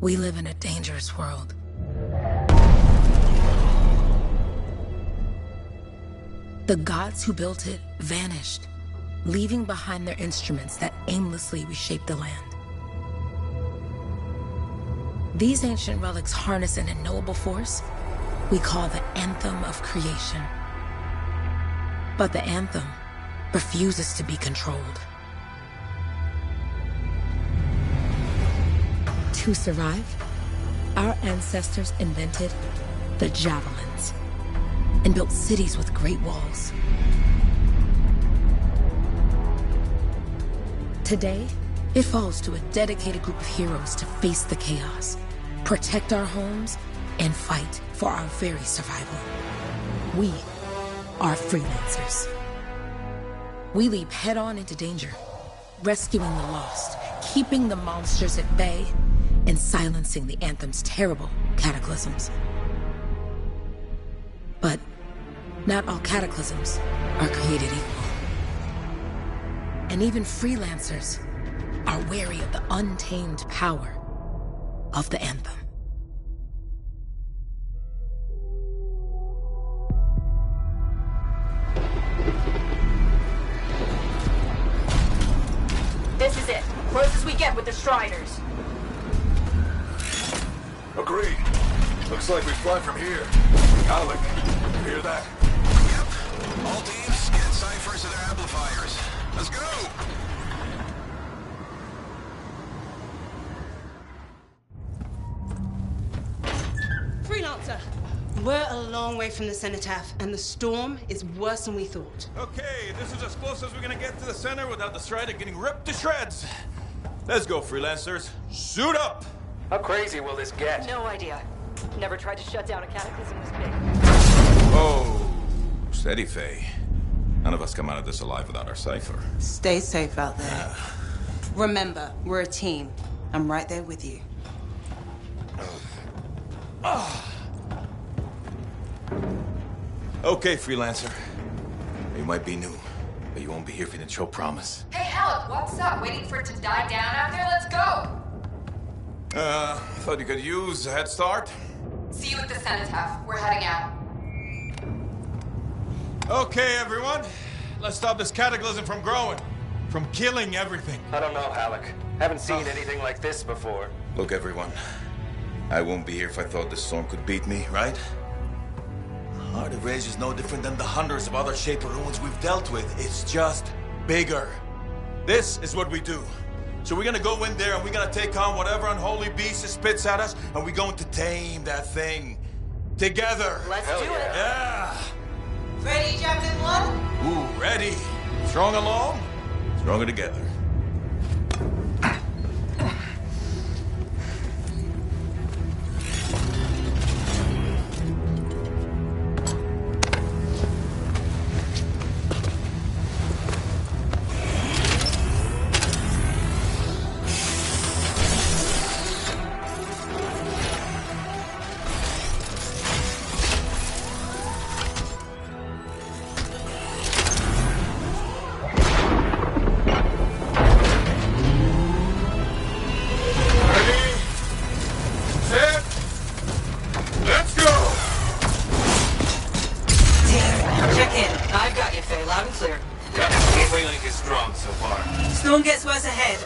We live in a dangerous world. The gods who built it vanished, leaving behind their instruments that aimlessly reshaped the land. These ancient relics harness an unknowable force we call the Anthem of Creation. But the Anthem refuses to be controlled. To survive, our ancestors invented the javelins and built cities with great walls. Today, it falls to a dedicated group of heroes to face the chaos, protect our homes, and fight for our very survival. We are freelancers. We leap head-on into danger, rescuing the lost, keeping the monsters at bay, and silencing the Anthem's terrible cataclysms. But not all cataclysms are created equal. And even freelancers are wary of the untamed power of the Anthem. This is it. Close as we get with the Striders. Agreed. Looks like we fly from here. Alec, you hear that? Yep. All teams, get ciphers to their amplifiers. Let's go! Freelancer! We're a long way from the Cenotaph, and the storm is worse than we thought. Okay, this is as close as we're gonna get to the center without the Strider getting ripped to shreds. Let's go, freelancers. Suit up! How crazy will this get? No idea. Never tried to shut down a cataclysm this big. Oh, steady, Faye. None of us come out of this alive without our cipher. Stay safe out there. Remember, we're a team. I'm right there with you. Okay, freelancer. You might be new, but you won't be here if you didn't show promise. Hey, Alec, what's up? Waiting for it to die down out there? Let's go! Thought you could use a head start. See you at the Cenotaph. We're heading out. Okay, everyone. Let's stop this cataclysm from growing. From killing everything. I don't know, Alec. Haven't seen anything like this before. Look, everyone. I won't be here if I thought this storm could beat me, right? Heart of Rage is no different than the hundreds of other Shaper ruins we've dealt with. It's just bigger. This is what we do. So we're gonna go in there and we're gonna take on whatever unholy beast it spits at us, and we're going to tame that thing. Together. Let's do it. Yeah. Ready, Javelin 1? Ooh, ready. Strong along, stronger together.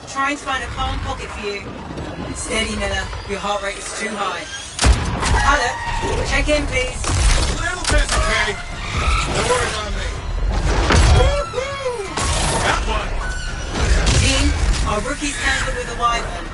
Trying to find a calm pocket for you. Steady, Miller. Your heart rate is too high. Alec, check in, please. A little busy, Kay. Don't worry about me. Got one. Team, our rookies handled with a wyvern.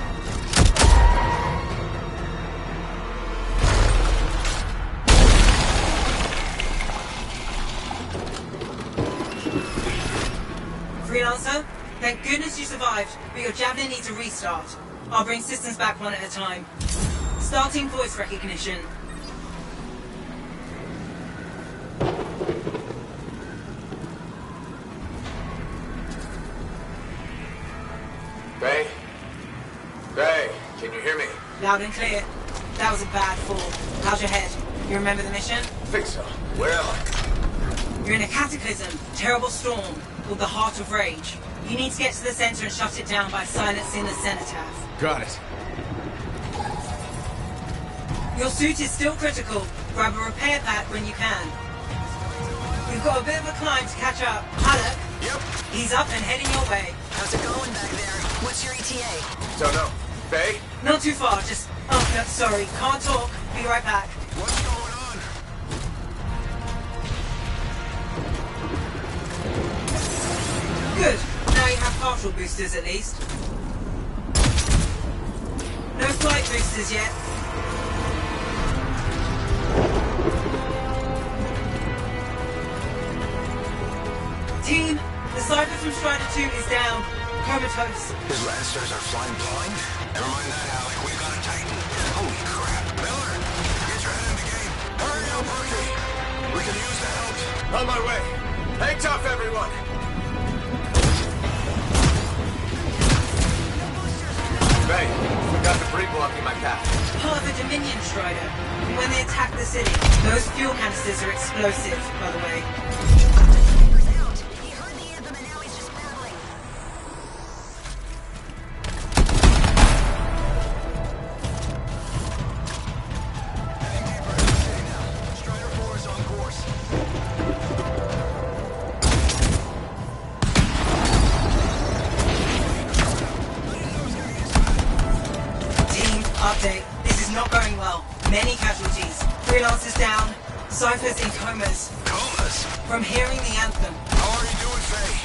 Freelancer? Thank goodness you survived, but your Javelin needs a restart. I'll bring systems back one at a time. Starting voice recognition. Ray? Ray, can you hear me? Loud and clear. That was a bad fall. How's your head? You remember the mission? I think so. Where am I? You're in a cataclysm, terrible storm, called the Heart of Rage. You need to get to the center and shut it down by silencing the Cenotaph. Got it. Your suit is still critical. Grab a repair pack when you can. You've got a bit of a climb to catch up. Halleck? Yep. He's up and heading your way. How's it going back there? What's your ETA? Don't know. Faye? Not too far, just... Oh, no, sorry. Can't talk. Be right back. What's going on? Good. Now you have partial boosters at least. No flight boosters yet. Team, the Cypher from Strider 2 is down. Comatose. His Lancers are flying blind? Never mind that, Alec. We've got a Titan. Holy crap. Miller, get your head in the game. Hurry up, rookie. We can use the help. On my way. Hang tough, everyone. Faye, we got debris blocking my path. Part of a Dominion Strider. When they attack the city, those fuel canisters are explosive, by the way. He heard the anthem and now he's just battling. Strider 4 is on course. Team, update. This is not going well. Many casualties. Freelancers down. Cypher's in comas. Comas? From hearing the anthem. How are you doing, Faye?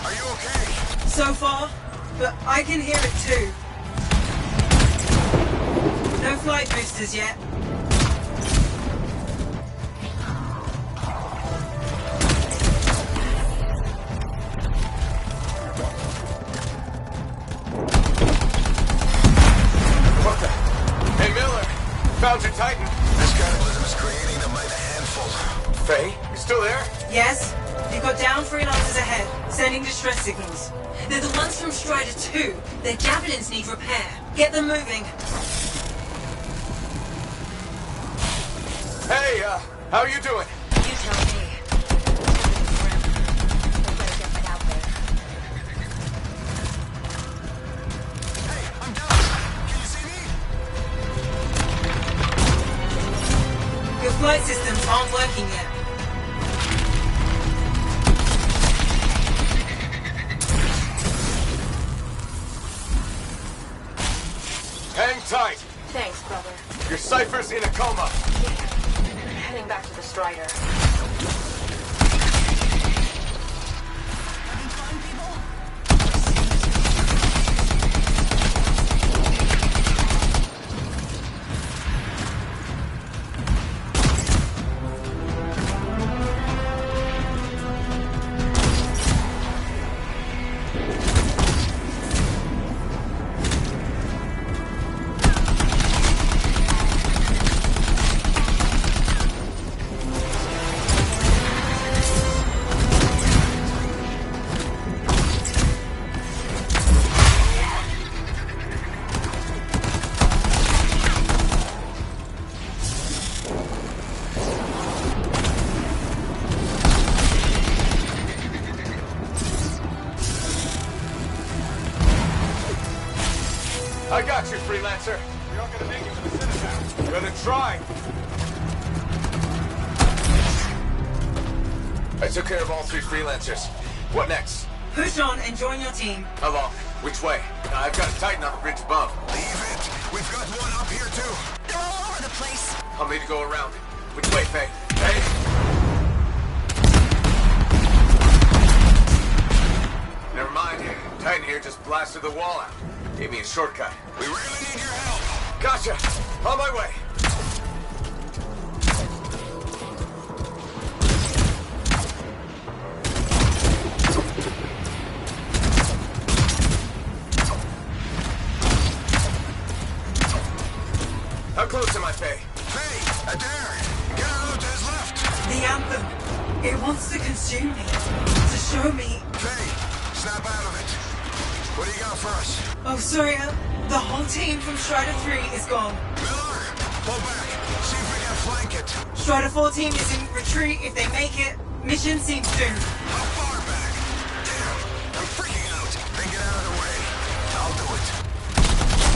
Are you okay? So far, but I can hear it too. No flight boosters yet. What the? Hey, Miller. Found your Titan. This cataclysm is creating them by the handful. Faye, you still there? Yes? You've got down freelancers ahead, sending distress signals. They're the ones from Strider 2. Their javelins need repair. Get them moving. Hey, how you doing? You tell me. We better get back out there. Hey, I'm down. Can you see me? Your flight systems aren't working yet. Hang tight. Thanks, brother. Your Cypher's in a coma. Heading back to the Strider. I got you, Freelancer. You're not gonna make it to the Citadel. Gonna try. I took care of all 3 Freelancers. What next? Push on and join your team. How long? Which way? I've got a Titan on the bridge above. Leave it. We've got one up here, too. They're all over the place. I'll need to go around. Which way, Faye? Faye? Never mind. Titan here just blasted the wall out. Gave me a shortcut. We really need your help. Gotcha! On my way! How close am I, Faye? Faye, Adair, get out to his left. The anthem. It wants to consume me. To show me. Faye, snap out of it. What do you got for us? Oh, sorry. The whole team from Strider 3 is gone. Miller, pull back. See if we can flank it. Strider 4 team is in retreat if they make it. Mission seems doomed. How far back? Damn, I'm freaking out. Then get out of the way. I'll do it.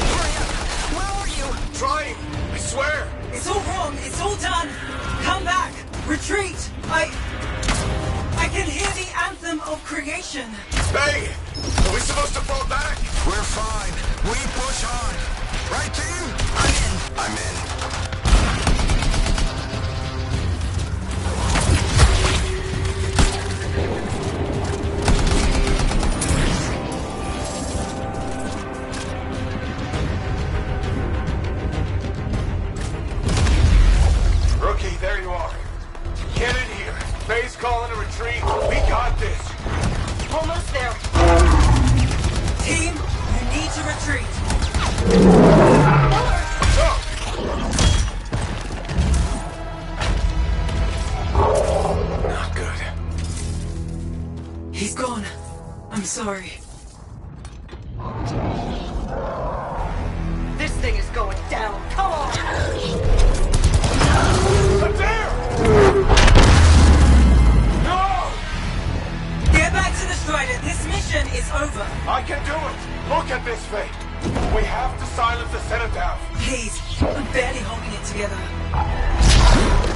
Hurry up. Where are you? Trying! I swear! It's all wrong. It's all done. Come back. Retreat. I can hear the anthem of creation. Hey! Are we supposed to fall back? We're fine. We push on. Right, team? I'm in. Rookie, there you are. Get in here. Faye's calling a retreat. We got this. Almost there. Team, you need to retreat. Not good. He's gone. I'm sorry. This thing is going down. Come on! Adair! No! Get back to the Strider. This mission is over. I can do it! Look at this, Faye! We have to silence the Cenotaph! Please, I'm barely holding it together.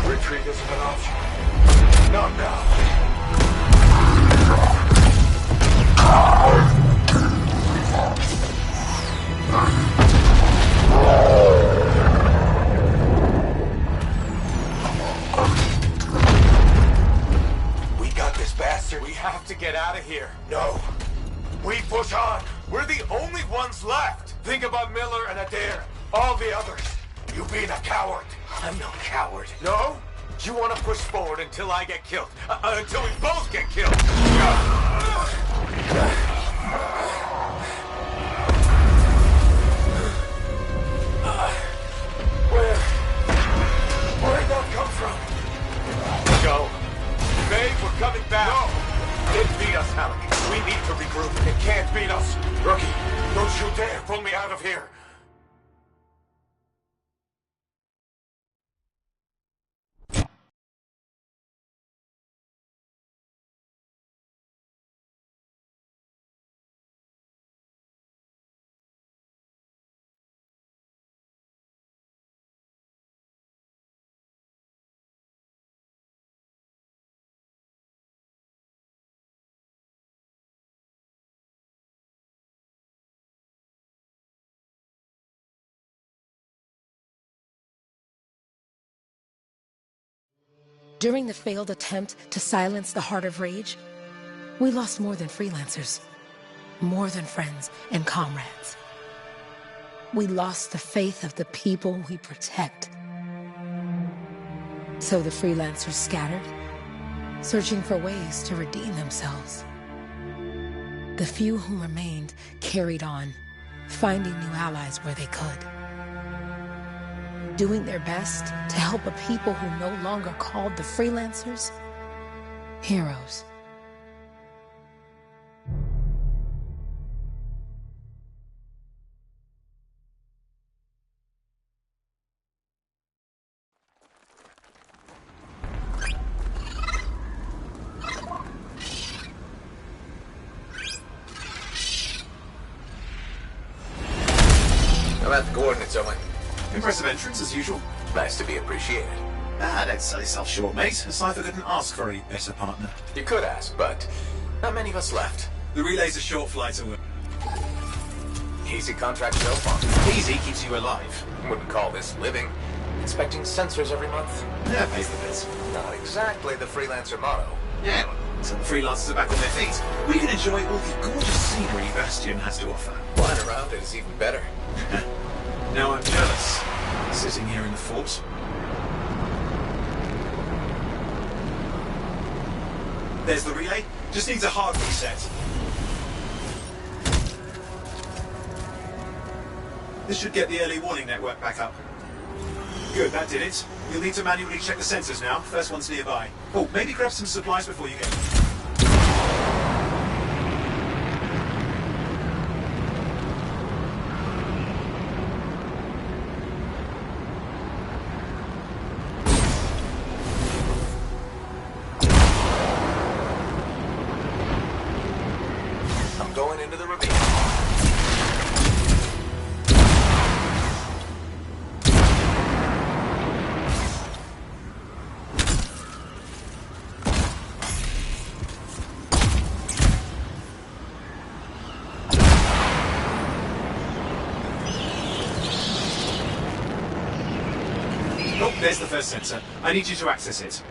Retreat isn't an option. Not now. We got this, bastard. We have to get out of here. No. We push on. We're the only ones left. Think about Miller and Adair. All the others. You being a coward. I'm no coward. No? You want to push forward until I get killed. Until we both get killed. Where'd that come from? Go. Babe, we're coming back. No! It beat us, Halleck. We need to regroup. It can't beat us. Rookie, don't you dare pull me out of here. During the failed attempt to silence the Heart of Rage, we lost more than freelancers, more than friends and comrades. We lost the faith of the people we protect. So the freelancers scattered, searching for ways to redeem themselves. The few who remained carried on, finding new allies where they could. Doing their best to help a people who no longer called the freelancers heroes. I'm at the coordinates, Owen. Impressive entrance, as usual. Nice to be appreciated. Don't sell yourself short, mate. Cypher couldn't ask for a better partner. You could ask, but not many of us left. The relay's a short flight away. Easy contract so far. Easy keeps you alive. Wouldn't call this living. Inspecting sensors every month. Yeah, pays the bills. Not exactly the freelancer motto. Yeah, well, so the freelancers are back on their feet. We can enjoy all the gorgeous scenery Bastion has to offer. Flying around it is even better. Now I'm jealous, sitting here in the fort. There's the relay. Just needs a hard reset. This should get the early warning network back up. Good, that did it. You'll need to manually check the sensors now. First one's nearby. Oh, maybe grab some supplies before you go. Going into the ravine. Oh, there's the first sensor. I need you to access it.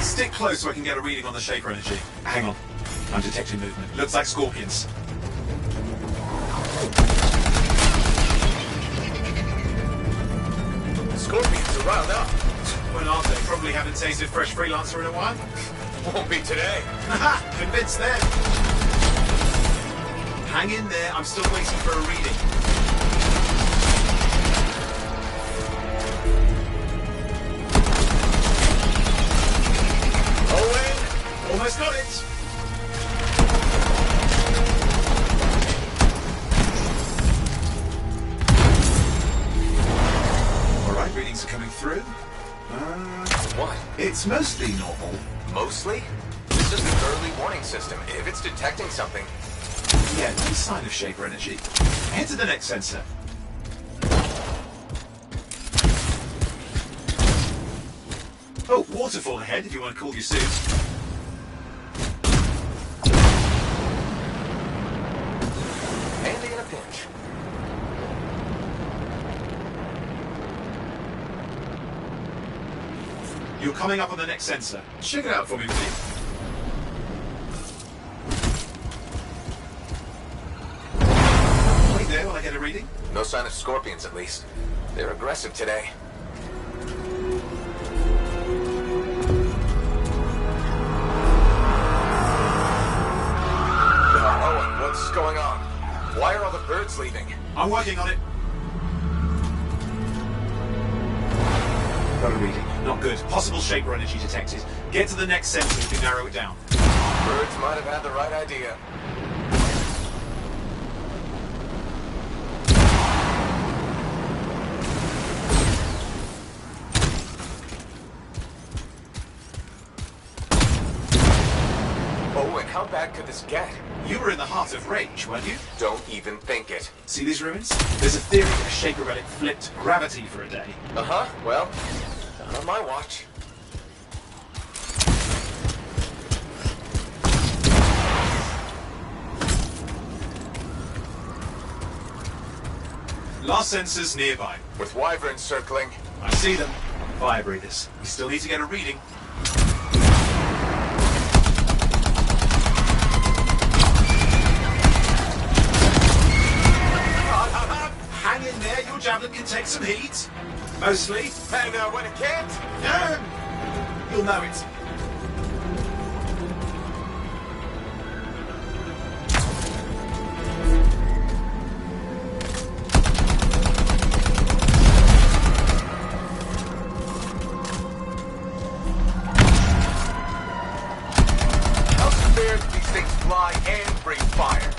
Stick close so I can get a reading on the Shaper energy. Hang on. I'm detecting movement. Looks like scorpions. Scorpions are riled up. Well, aren't they? Probably haven't tasted fresh freelancer in a while. Won't be today. Haha! Convinced them! Hang in there, I'm still waiting for a reading. Owen! Almost got it! Alright, readings are coming through. What? It's mostly normal. Mostly? This is the early warning system. If it's detecting something... Yeah, no sign of Shaper energy. Head to the next sensor. Oh, waterfall ahead if you want to cool your suit. Handy in a pinch. You're coming up on the next sensor. Check it out for me, will you? Wait there while I get a reading. No sign of scorpions, at least. They're aggressive today. Owen, what's going on? Why are all the birds leaving? I'm working on it. Got a reading. Not good. Possible Shaper energy detected. Get to the next sensor to narrow it down. Birds might have had the right idea. Owen, how bad could this get? You were in the heart of Rage, weren't you? Don't even think it. See these ruins? There's a theory a Shaper relic flipped gravity for a day. Uh-huh, well, not on my watch. Last sensors nearby. With wyverns circling. I see them. Fire breathers. We still need to get a reading. Hang in there, your javelin can take some heat. Mostly. And when it can't? You'll know it. How fair do these things fly and breathe fire?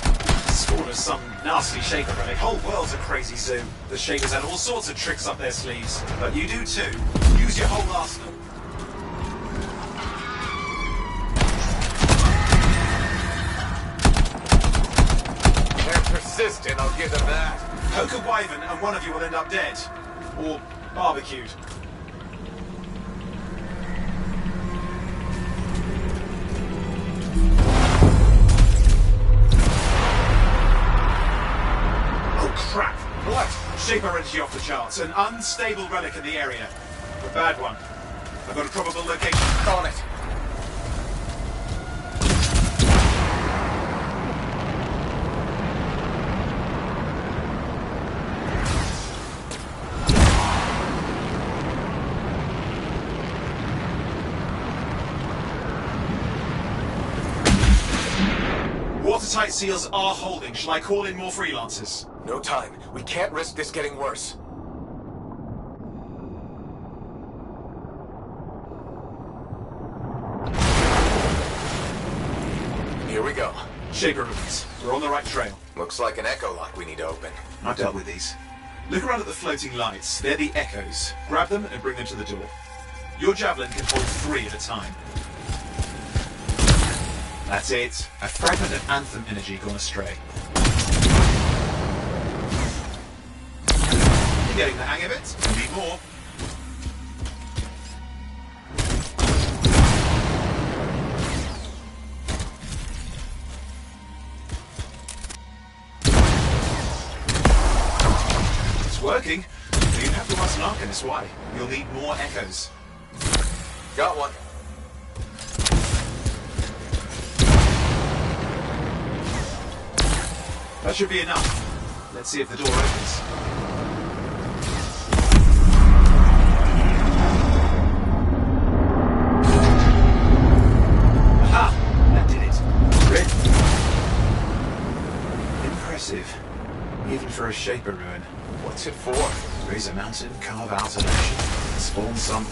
Spawn is some nasty Shaper relic. Whole world's a crazy zoo. The Shapers had all sorts of tricks up their sleeves. But you do too. Use your whole arsenal. They're persistent, I'll give them that. Poke a wyvern and one of you will end up dead. Or barbecued. Oh crap! What? Shaper energy off the charts. An unstable relic in the area. A bad one. I've got a probable location. On it. Watertight seals are holding. Shall I call in more freelancers? No time. We can't risk this getting worse. Here we go. Shaper ruins. We're on the right trail. Looks like an echo lock we need to open. I've dealt with these. Look around at the floating lights. They're the echoes. Grab them and bring them to the door. Your javelin can hold 3 at a time. That's it. A fragment of Anthem energy gone astray. You're getting the hang of it. You need more. working. You have to ask an Arcanist why. You'll need more echoes. Got one. That should be enough. Let's see if the door opens. Aha! That did it. Red. Impressive. Even for a Shaper ruin. What's it for? Raise a mountain, carve out an ocean, spawn some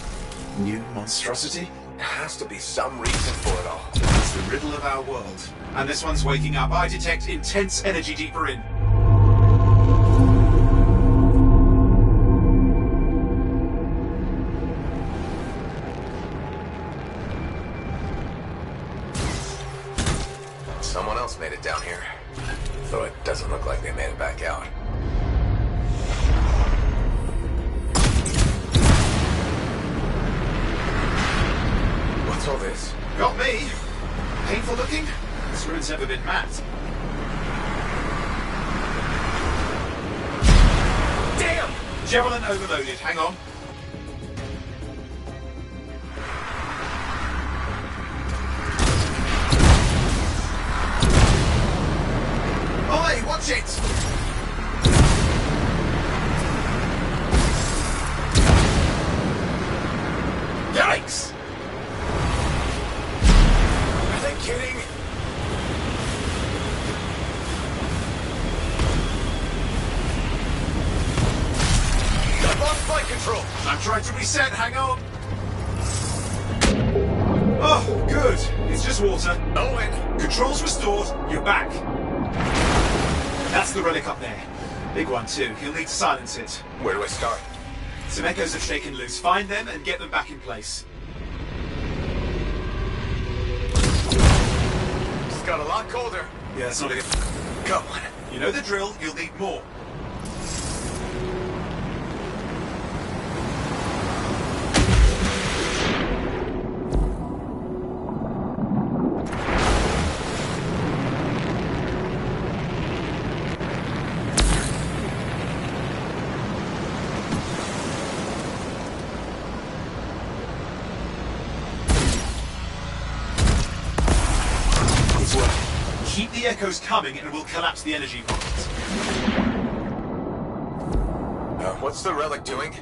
new monstrosity? There has to be some reason for it all. It's the riddle of our world. And this one's waking up. I detect intense energy deeper in. Someone else made it down here. Though it doesn't look like they made it back out. What's all this? Got me. Painful looking? This ruin's never been mapped. Damn! Javelin overloaded. Hang on. Oi, watch it! Yikes! Are they kidding? I lost flight control. I'm trying to reset, hang on. Oh, good. It's just water. Owen! Controls restored, you're back. That's the relic up there. Big one too. You'll need to silence it. Where do I start? Some echoes have shaken loose. Find them and get them back in place. It's got a lot colder. Yeah, that's not a good... Got one. You know the drill, you'll need more. Keep the echoes coming and we'll collapse the energy pockets. What's the relic doing?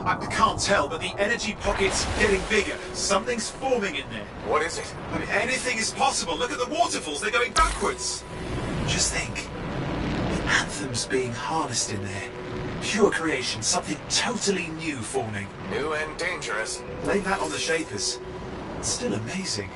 I can't tell, but the energy pocket's getting bigger. Something's forming in there. What is it? I mean, anything is possible. Look at the waterfalls, they're going backwards. Just think. The anthem's being harnessed in there. Pure creation, something totally new forming. New and dangerous. Lay that on the Shapers. It's still amazing.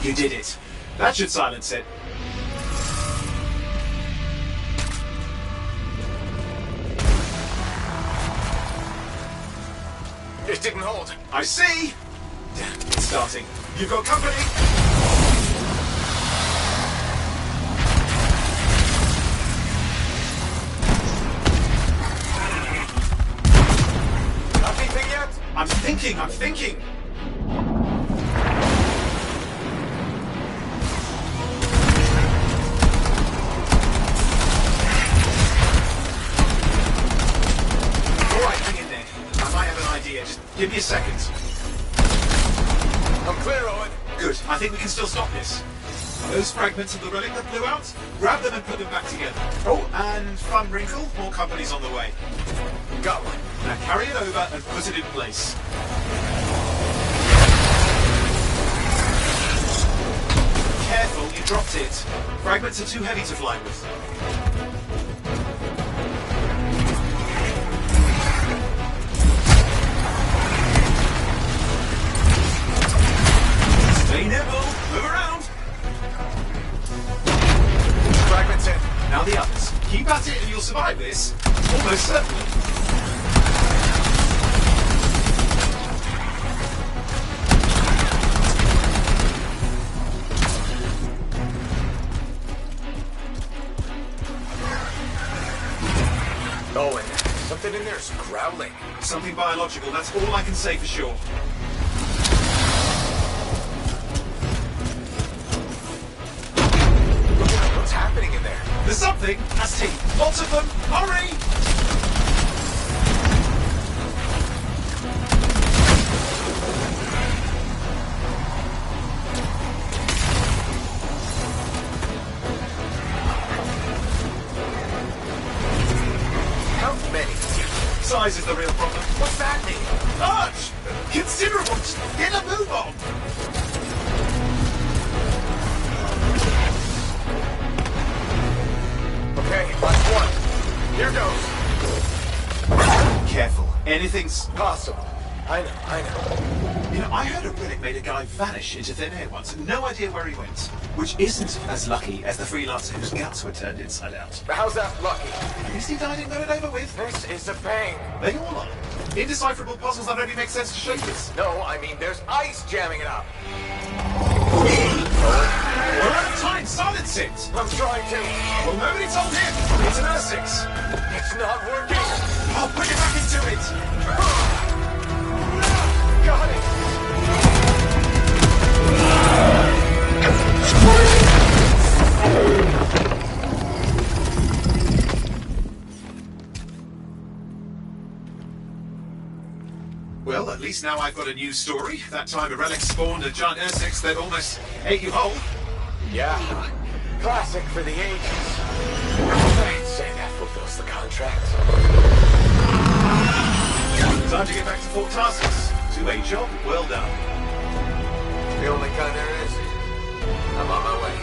You did it. That should silence it. It didn't hold. I see. It's starting. You've got company. Got anything yet? I'm thinking. Just give me a second. I'm clear, Owen. Good. I think we can still stop this. Those fragments of the relic that blew out, grab them and put them back together. Oh, and fun wrinkle, more company's on the way. Got one. Now carry it over and put it in place. Careful, you dropped it. Fragments are too heavy to fly with. Stay nimble, move around. Fragments in. Now the others. Keep at it and you'll survive this. Almost certainly. growling? Something biological, that's all I can say for sure. What's happening in there? There's something! Asti, lots of them! Hurry! How many? Size is the real problem. What's that mean? Large! Considerable! Just get a move on! Okay, last one. Here goes. Careful. Anything's... Possible. I know. You know, I heard a relic made a guy vanish into thin air once, and no idea where he went. Which isn't as lucky as the freelancer whose guts were turned inside out. How's that lucky? At least he died and got it over with. This is a pain. They all are. Indecipherable puzzles that only make sense to shapers. No, I mean there's ice jamming it up. We're out of time. Silence it. I'm trying to. Well, nobody told him. It's an Ursix. It's not working. I'll put it back into it. Got it. Well, at least now I've got a new story. That time a relic spawned a giant Ursix that almost ate you whole. Yeah. Classic for the ages. I'd say that fulfills the contract. Time to get back to Fort Tarsus. To a job well done. The only kind there is. I'm on my way.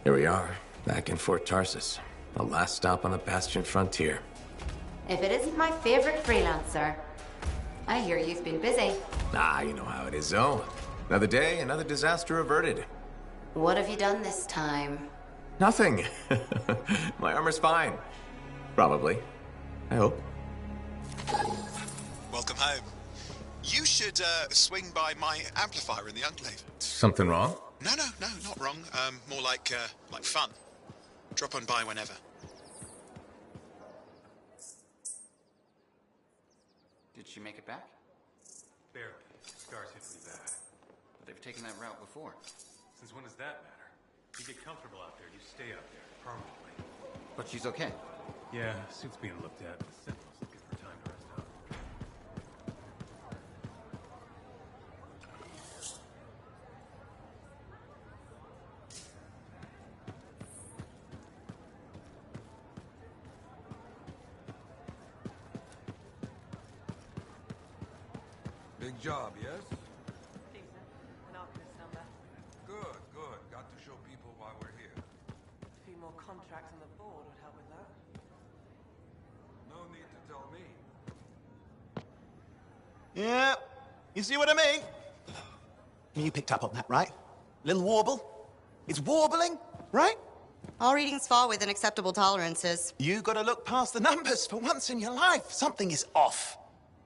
Here we are, back in Fort Tarsus. The last stop on the Bastion frontier. If it isn't my favorite freelancer. I hear you've been busy. Ah, you know how it is, Zoe. Another day, another disaster averted. What have you done this time? Nothing. My armor's fine. Probably. I hope. Welcome home. You should swing by my amplifier in the Enclave. Something wrong? No, not wrong. More like fun. Drop on by whenever. Did she make it back? Barely. Scars hit me bad. But they've taken that route before. Since when does that matter? You get comfortable out there, you stay out there, permanently. But she's okay. Yeah, suit's being looked at. The Sentinel's looking for time to rest up. Big job, yes? Decent. An Arcanist number. Good, good. Got to show people why we're here. A few more contracts on the board would help with that. No need to tell me. Yeah, you see what I mean? You picked up on that, right? Little warble? It's warbling, right? All readings fall within acceptable tolerances. You gotta look past the numbers for once in your life. Something is off.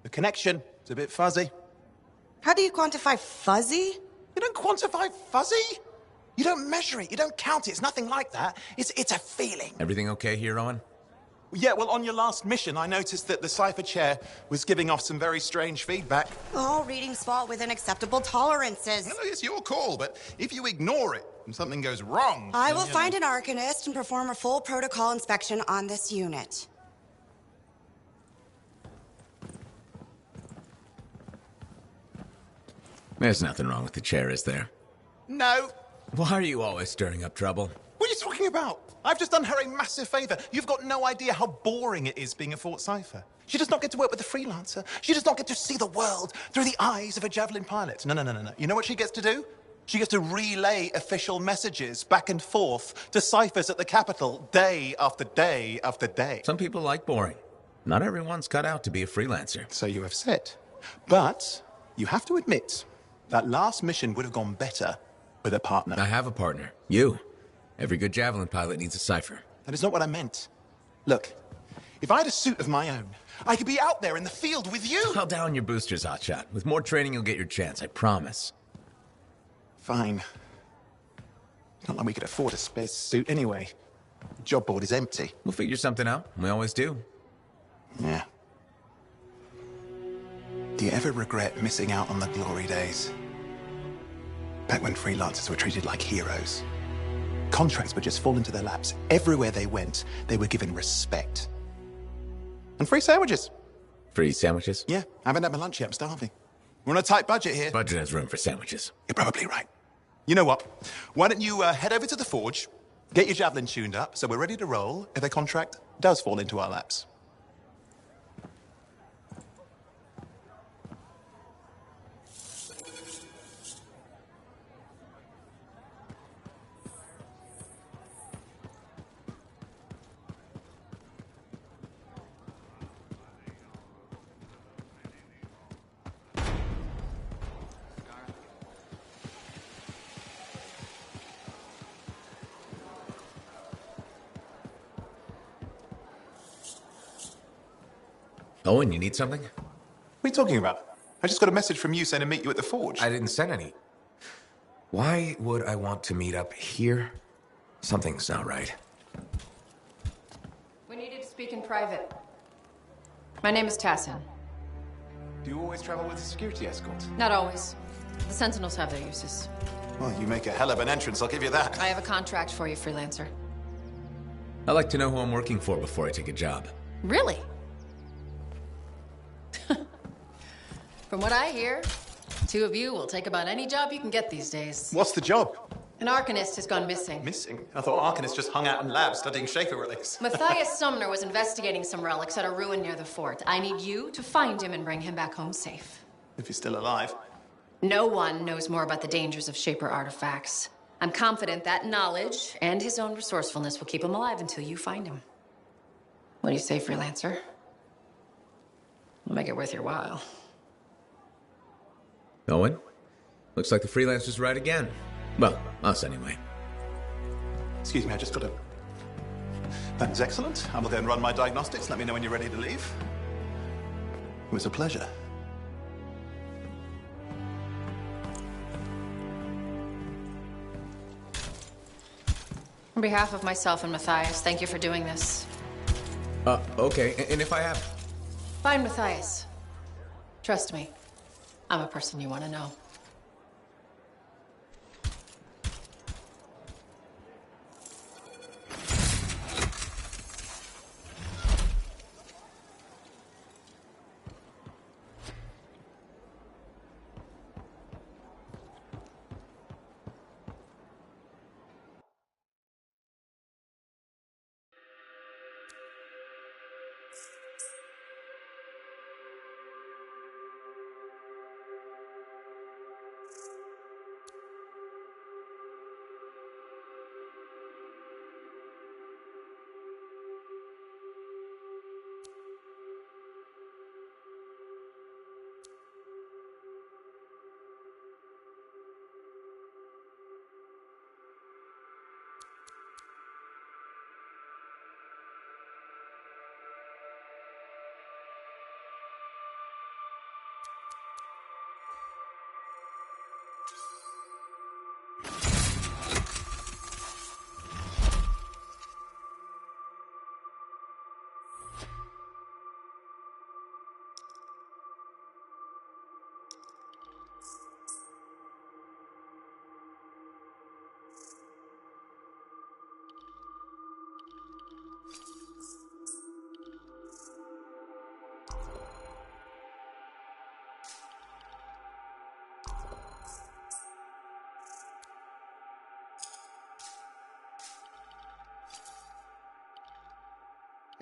The connection is a bit fuzzy. How do you quantify fuzzy? You don't quantify fuzzy. You don't measure it. You don't count it. It's nothing like that. It's a feeling. Everything okay here, Owen? Yeah, well, on your last mission, I noticed that the Cypher Chair was giving off some very strange feedback. All readings fall within acceptable tolerances. No, it's your call, but if you ignore it and something goes wrong... I will find an Arcanist and perform a full protocol inspection on this unit. There's nothing wrong with the chair, is there? No. Why are you always stirring up trouble? What are you talking about? I've just done her a massive favor. You've got no idea how boring it is being a Fort Cypher. She does not get to work with a freelancer. She does not get to see the world through the eyes of a Javelin pilot. No. You know what she gets to do? She gets to relay official messages back and forth to ciphers at the Capitol day after day after day. Some people like boring. Not everyone's cut out to be a freelancer. So you have said. But you have to admit, that last mission would have gone better with a partner. I have a partner. You. Every good Javelin pilot needs a cipher. That is not what I meant. Look, if I had a suit of my own, I could be out there in the field with you. Dial down your boosters, Hotshot. With more training, you'll get your chance, I promise. Fine. It's not like we could afford a spare suit anyway. The job board is empty. We'll figure something out. We always do. Yeah. Do you ever regret missing out on the glory days? Back when freelancers were treated like heroes. Contracts would just fall into their laps. Everywhere they went, they were given respect. And free sandwiches. Free sandwiches? Yeah, I haven't had my lunch yet. I'm starving. We're on a tight budget here. Budget has room for sandwiches. You're probably right. You know what? Why don't you head over to the forge, get your Javelin tuned up, so we're ready to roll if a contract does fall into our laps. Owen, you need something? What are you talking about? I just got a message from you saying to meet you at the forge. I didn't send any. Why would I want to meet up here? Something's not right. We needed to speak in private. My name is Tassin. Do you always travel with a security escort? Not always. The Sentinels have their uses. Well, you make a hell of an entrance, I'll give you that. I have a contract for you, freelancer. I like to know who I'm working for before I take a job. Really? From what I hear, the two of you will take about any job you can get these days. What's the job? An Arcanist has gone missing. Missing? I thought Arcanists just hung out in labs studying Shaper relics. Matthias Sumner was investigating some relics at a ruin near the fort. I need you to find him and bring him back home safe. If he's still alive. No one knows more about the dangers of Shaper artifacts I'm confident that knowledge and his own resourcefulness will keep him alive until you find him. What do you say, freelancer? We'll make it worth your while. Owen? Looks like the freelancer's right again. Well, us anyway. Excuse me, I just got to... That is excellent. I will then run my diagnostics. Let me know when you're ready to leave. It was a pleasure. On behalf of myself and Matthias, thank you for doing this. Okay. And if I have... Find Matthias. Trust me, I'm a person you want to know.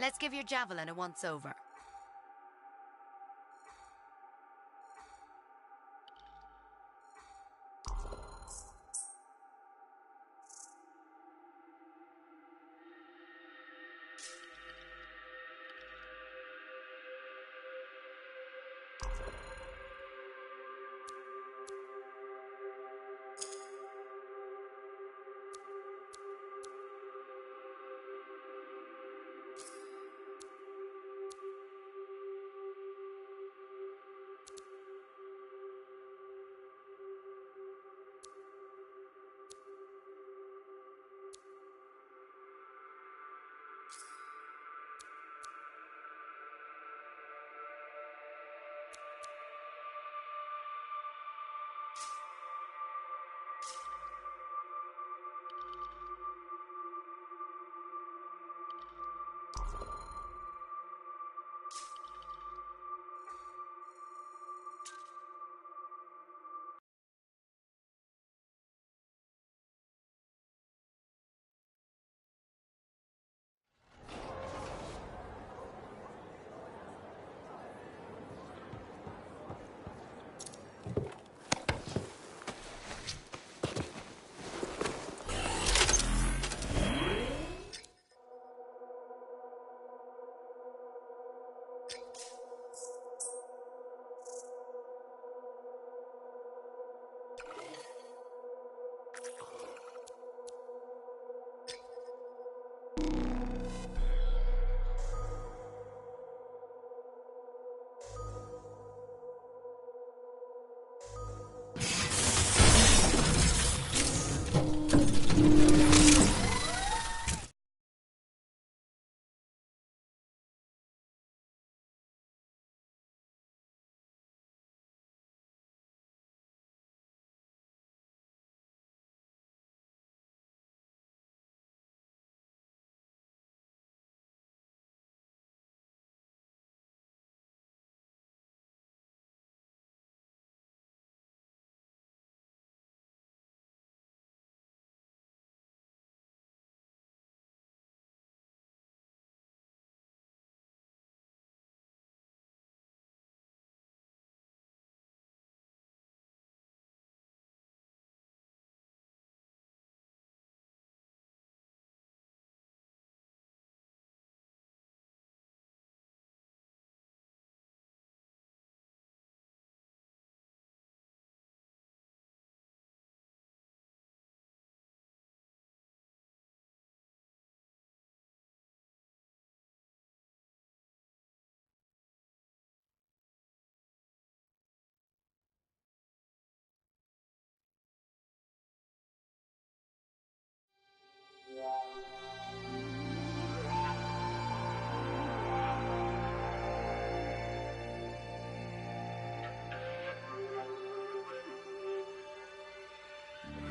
Let's give your javelin a once-over.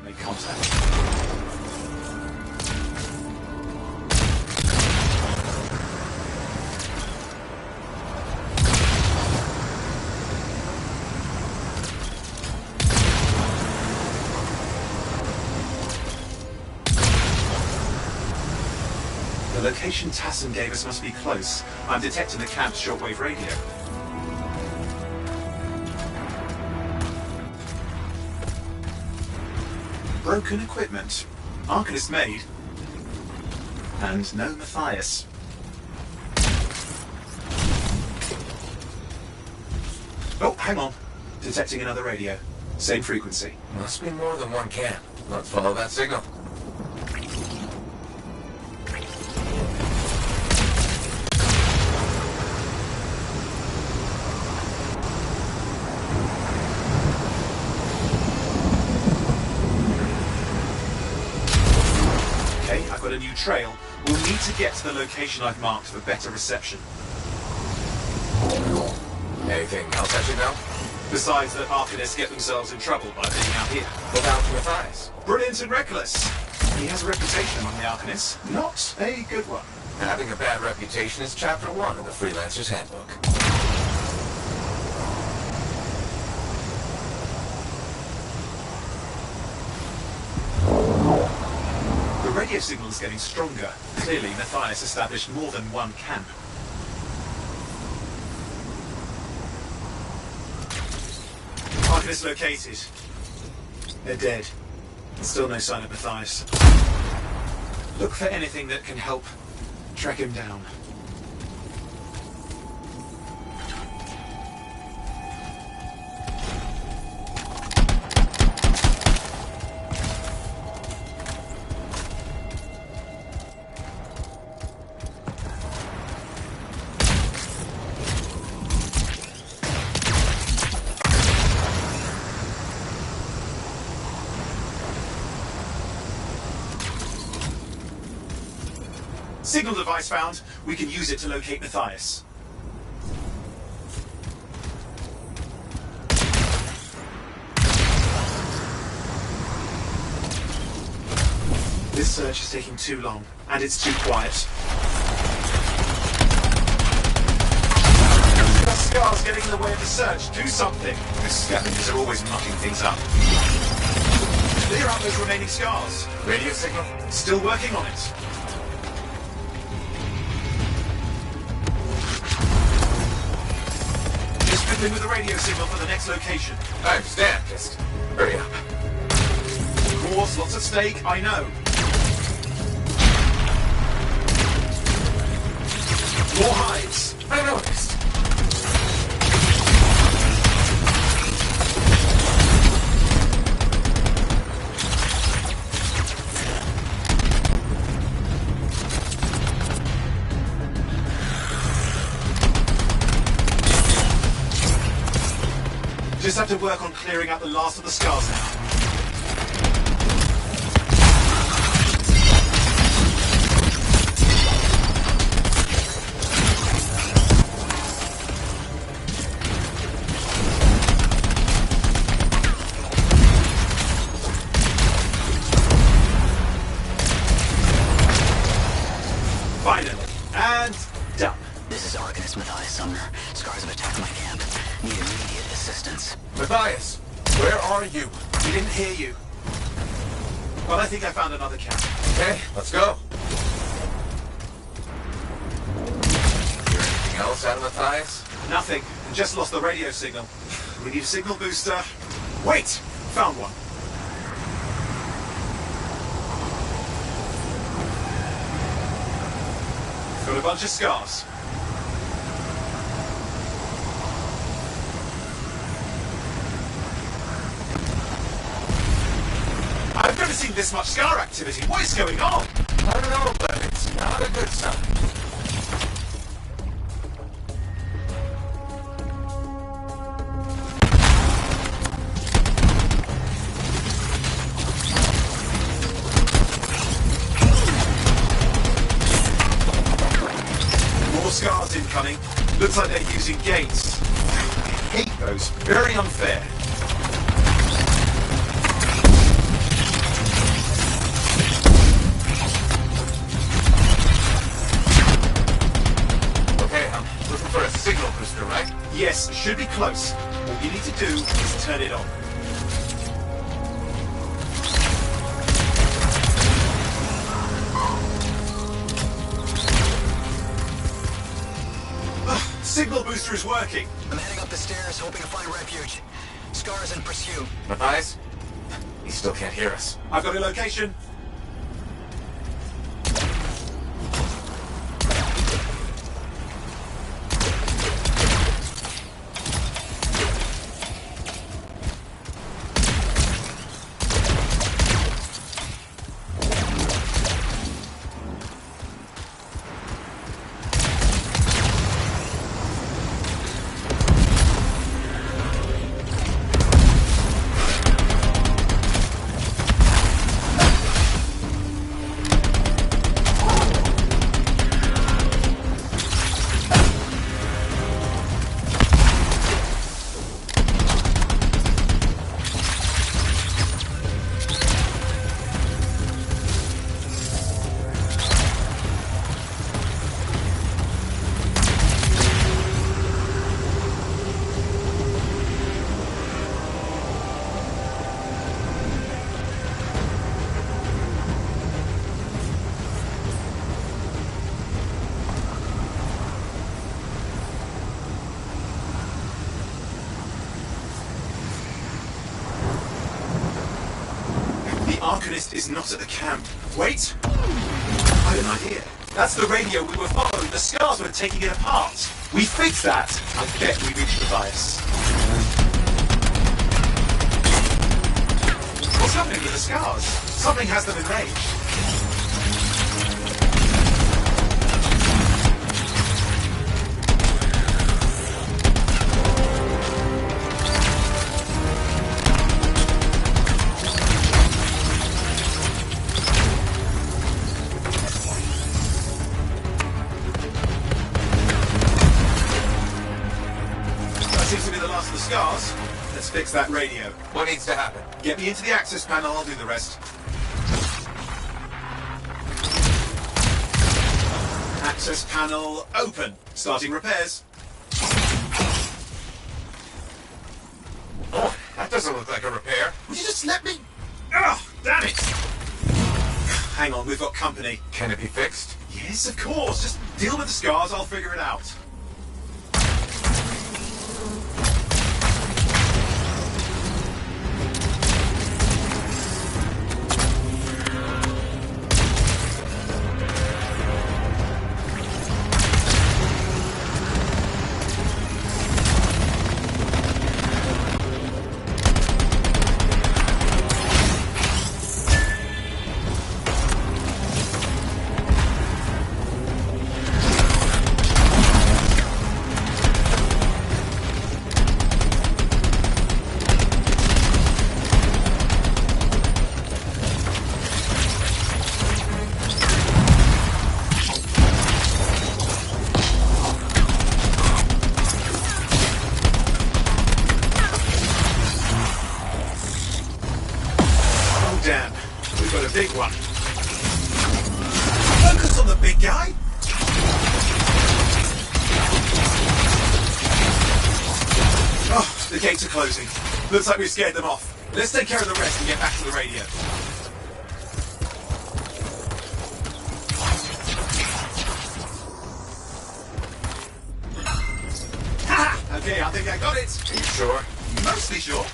make contact. The location Tassin gave us must be close. I'm detecting the camp's shortwave radio. Broken equipment. Arcanist made. And no Matthias. Oh, hang on. Detecting another radio. Same frequency. Must be more than one camp. Let's follow that signal. Okay, I've got a new trail. We'll need to get to the location I've marked for better reception. Anything else I should know? Besides that Arcanists get themselves in trouble by being out here. Without Matthias. Brilliant and reckless. He has a reputation among the Arcanists. Not a good one. Having a bad reputation is chapter 1 of the Freelancer's Handbook. The radio signal is getting stronger. Clearly, Matthias established more than one camp. Arcanist located. They're dead. Still no sign of Matthias. Look for anything that can help track him down. Signal device found. We can use it to locate Matthias. This search is taking too long, and it's too quiet. The scars getting in the way of the search. Do something. The scavengers are always mucking things up. Clear out those remaining scars. Radio signal? Still working on it. With the radio signal for the next location. I understand, just hurry up. Of course, lots at stake, I know. More hives. I noticed. Just have to work on clearing out the last of the scars now. Finally. And done. This is Arcanist Matthias Sumner. Scars have attacked my camp. Need immediate assistance. Matthias, where are you? We didn't hear you. Well, I think I found another camp. Okay, let's go. Hear anything else out of Matthias? Nothing. Just lost the radio signal. We need a signal booster. Wait! Found one. Got a bunch of scars. I've never seen this much scar activity. What is going on? I don't know, but it's not a good sign. More scars incoming. Looks like they're using gates. I hate those. Very unfair. Yes, should be close. All you need to do is turn it on. Signal booster is working. I'm heading up the stairs, hoping to find refuge. Scar's in pursuit. Matthias? He still can't hear us. I've got a location. Arcanist is not at the camp. Wait! I have an idea. That's the radio we were following. The Scars were taking it apart. We fixed that. I bet we reached Matthias. What's happening with the Scars? Something has them enraged. Scars. Let's fix that radio. What needs to happen? Get me into the access panel, I'll do the rest. Access panel open. Starting repairs. Oh, that doesn't look like a repair. Would you just let me... Ugh, damn it! Hang on, we've got company. Can it be fixed? Yes, of course. Just deal with the Scars, I'll figure it out. Damn, we've got a big one. Focus on the big guy. Oh, the gates are closing. Looks like we've scared them off. Let's take care of the rest and get back to the radio. Ha! Okay, I think I got it. Are you sure? Mostly sure.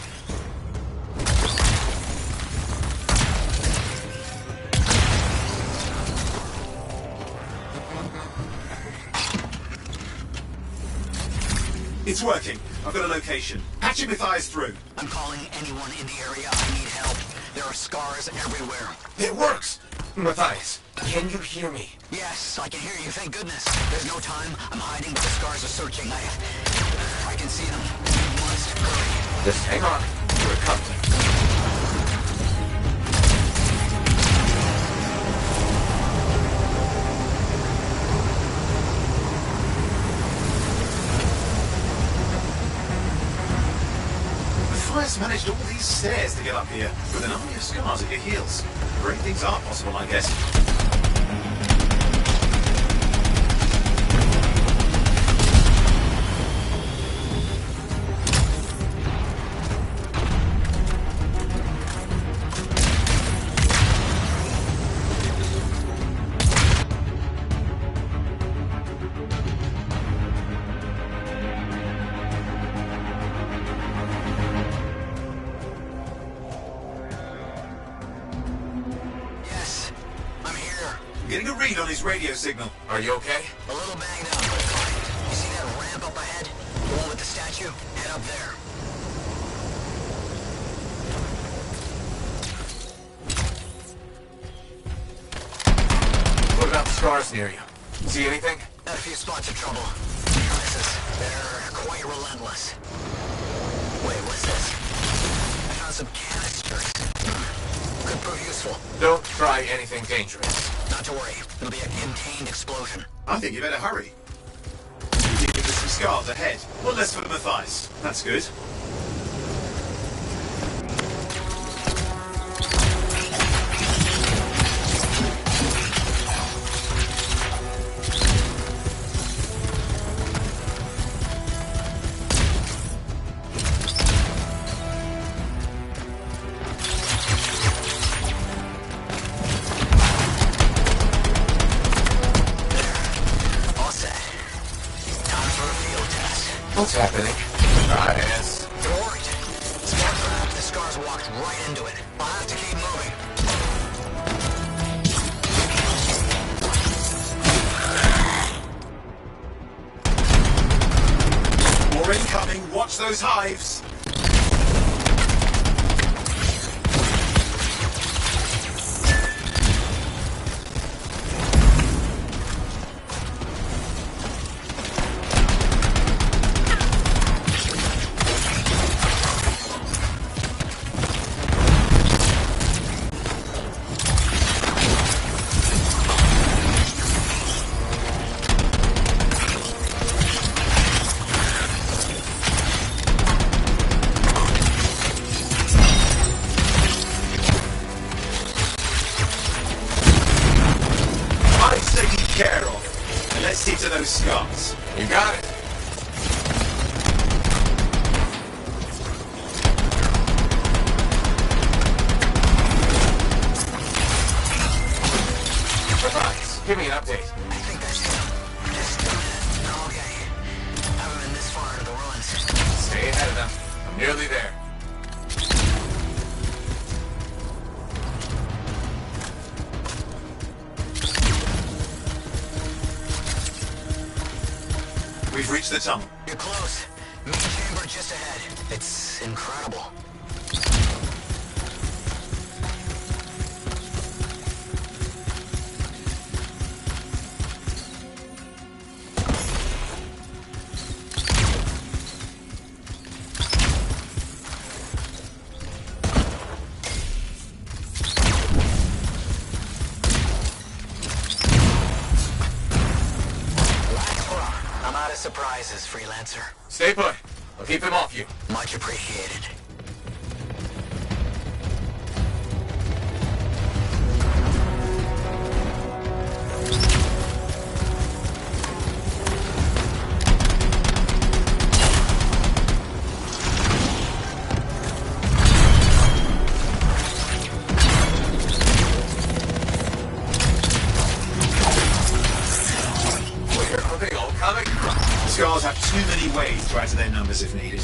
It's working. I've got a location. Patching Matthias through. I'm calling anyone in the area. I need help. There are Scars everywhere. It works! Matthias, can you hear me? Yes, I can hear you, thank goodness. There's no time. I'm hiding, but the Scars are searching. I can see them. We must hurry. Just hang on. We're coming. Matthias managed all these stairs to get up here, with an army of Scars at your heels. Great things are possible, I guess. getting a read on his radio signal. Are you okay? A little banged up, but fine. You see that ramp up ahead? The one with the statue? Head up there. What about the scars near you? See anything? A few spots of trouble. Traces. They're quite relentless. Wait, what's this? I found some canisters. Could prove useful. Don't try anything dangerous. Not to worry. It'll be a contained explosion. I think you better hurry. You think there's some scars ahead. One less for Matthias. That's good. What's happening? Yes. It worked. Spark trap. The scars walked right into it. I'll have to keep moving. More incoming. Watch those hives. Care of. And let's see to those scars. You got it. Matthias, give me an update. I think that's him. Okay. Haven't been this far into the ruins. Stay ahead of them. I'm nearly there. We've reached the tunnel. You're close. Main chamber just ahead. It's incredible. I'm out of surprises, freelancer. Stay put. I'll keep them off you. Much appreciated. Scars have too many ways to add to their numbers if needed.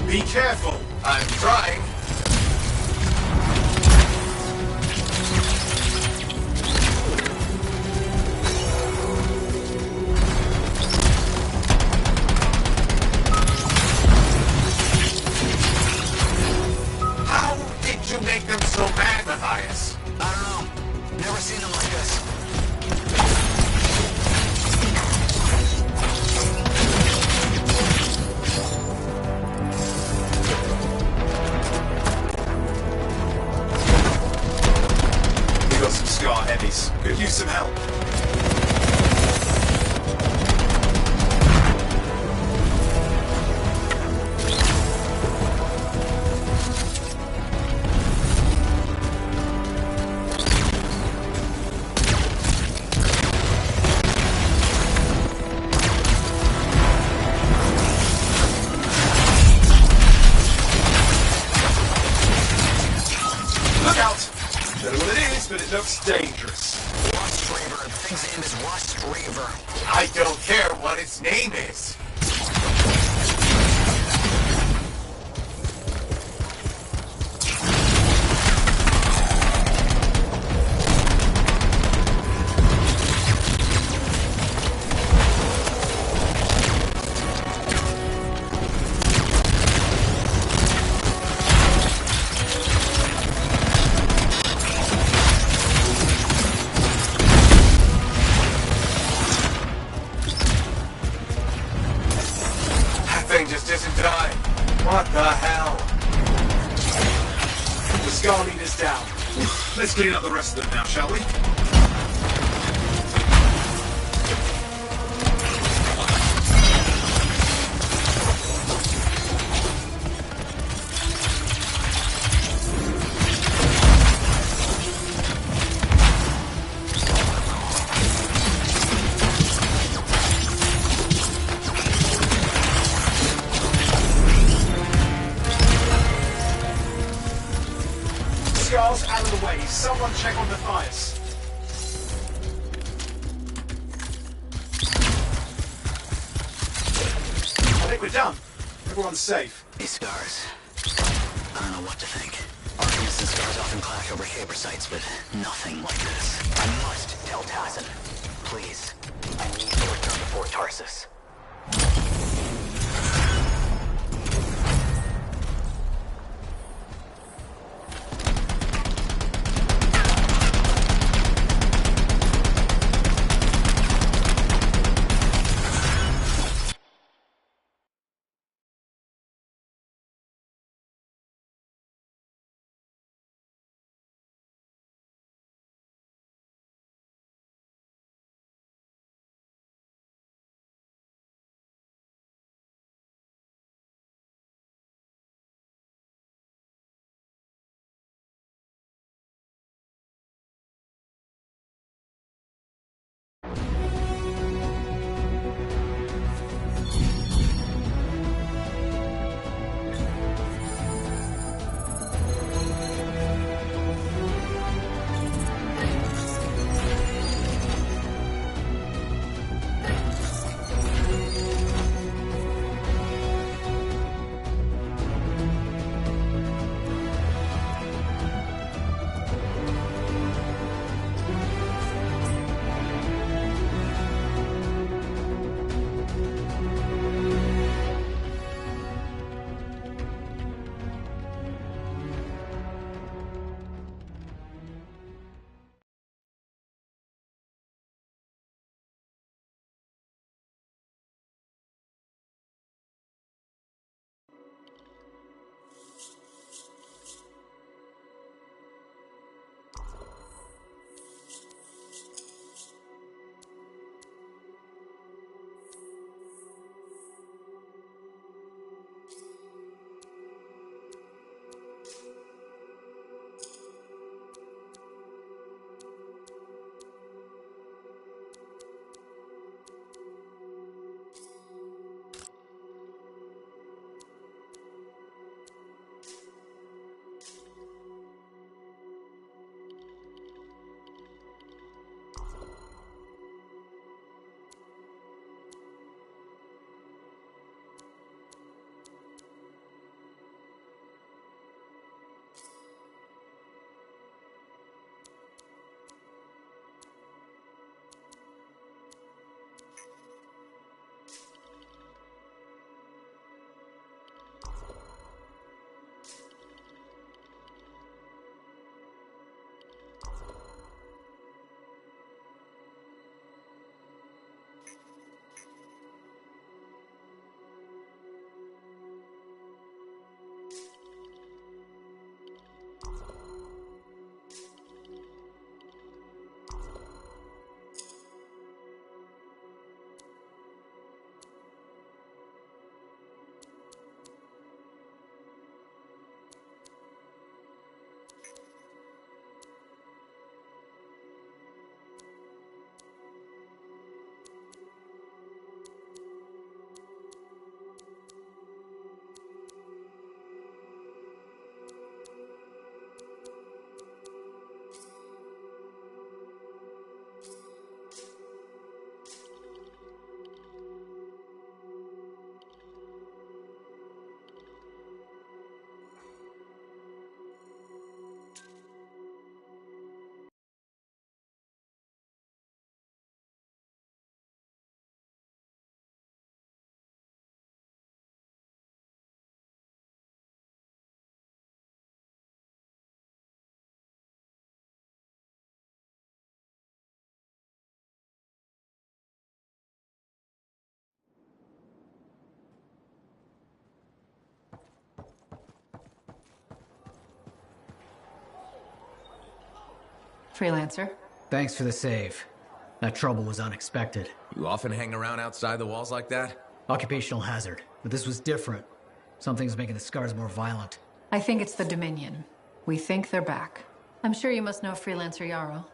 Be careful. I'm trying. Make them so mad, Matthias? I don't know. Never seen them like this. looks dangerous. Rust Reaver. The thing's name is Rust Reaver. I don't care what its name is. Just isn't dying. What the hell? The Skull Eater's down. Let's clean up the rest of them now, shall we? Skulls out of the way. Someone check on Matthias. I think we're done. Everyone's safe. These scars. I don't know what to think. Arguments and scars often clash over Shaper sites, but nothing like this. I must tell Tassyn. Please. I need to return to Fort Tarsus. Freelancer. Thanks for the save. That trouble was unexpected. You often hang around outside the walls like that? Occupational hazard. But this was different. Something's making the scars more violent. I think it's the Dominion. We think they're back. I'm sure you must know Freelancer Yarrow.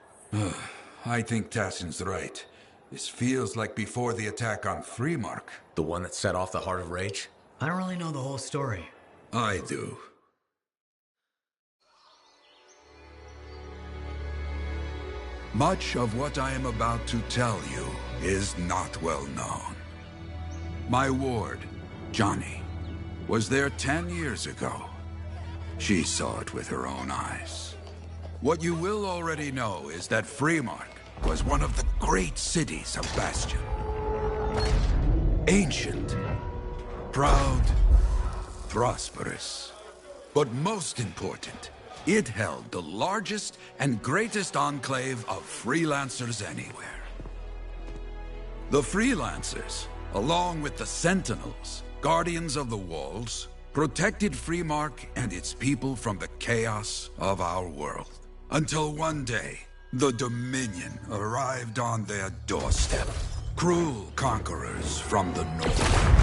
I think Tassin's right. This feels like before the attack on Freemark. The one that set off the Heart of Rage? I don't really know the whole story. I do. Much of what I am about to tell you is not well known. My ward, Johnny, was there 10 years ago. She saw it with her own eyes. What you will already know is that Freemark was one of the great cities of Bastion. Ancient, proud, prosperous. But most important, it held the largest and greatest enclave of freelancers anywhere. The freelancers, along with the Sentinels, guardians of the walls, protected Freemark and its people from the chaos of our world. Until one day, the Dominion arrived on their doorstep. Cruel conquerors from the north.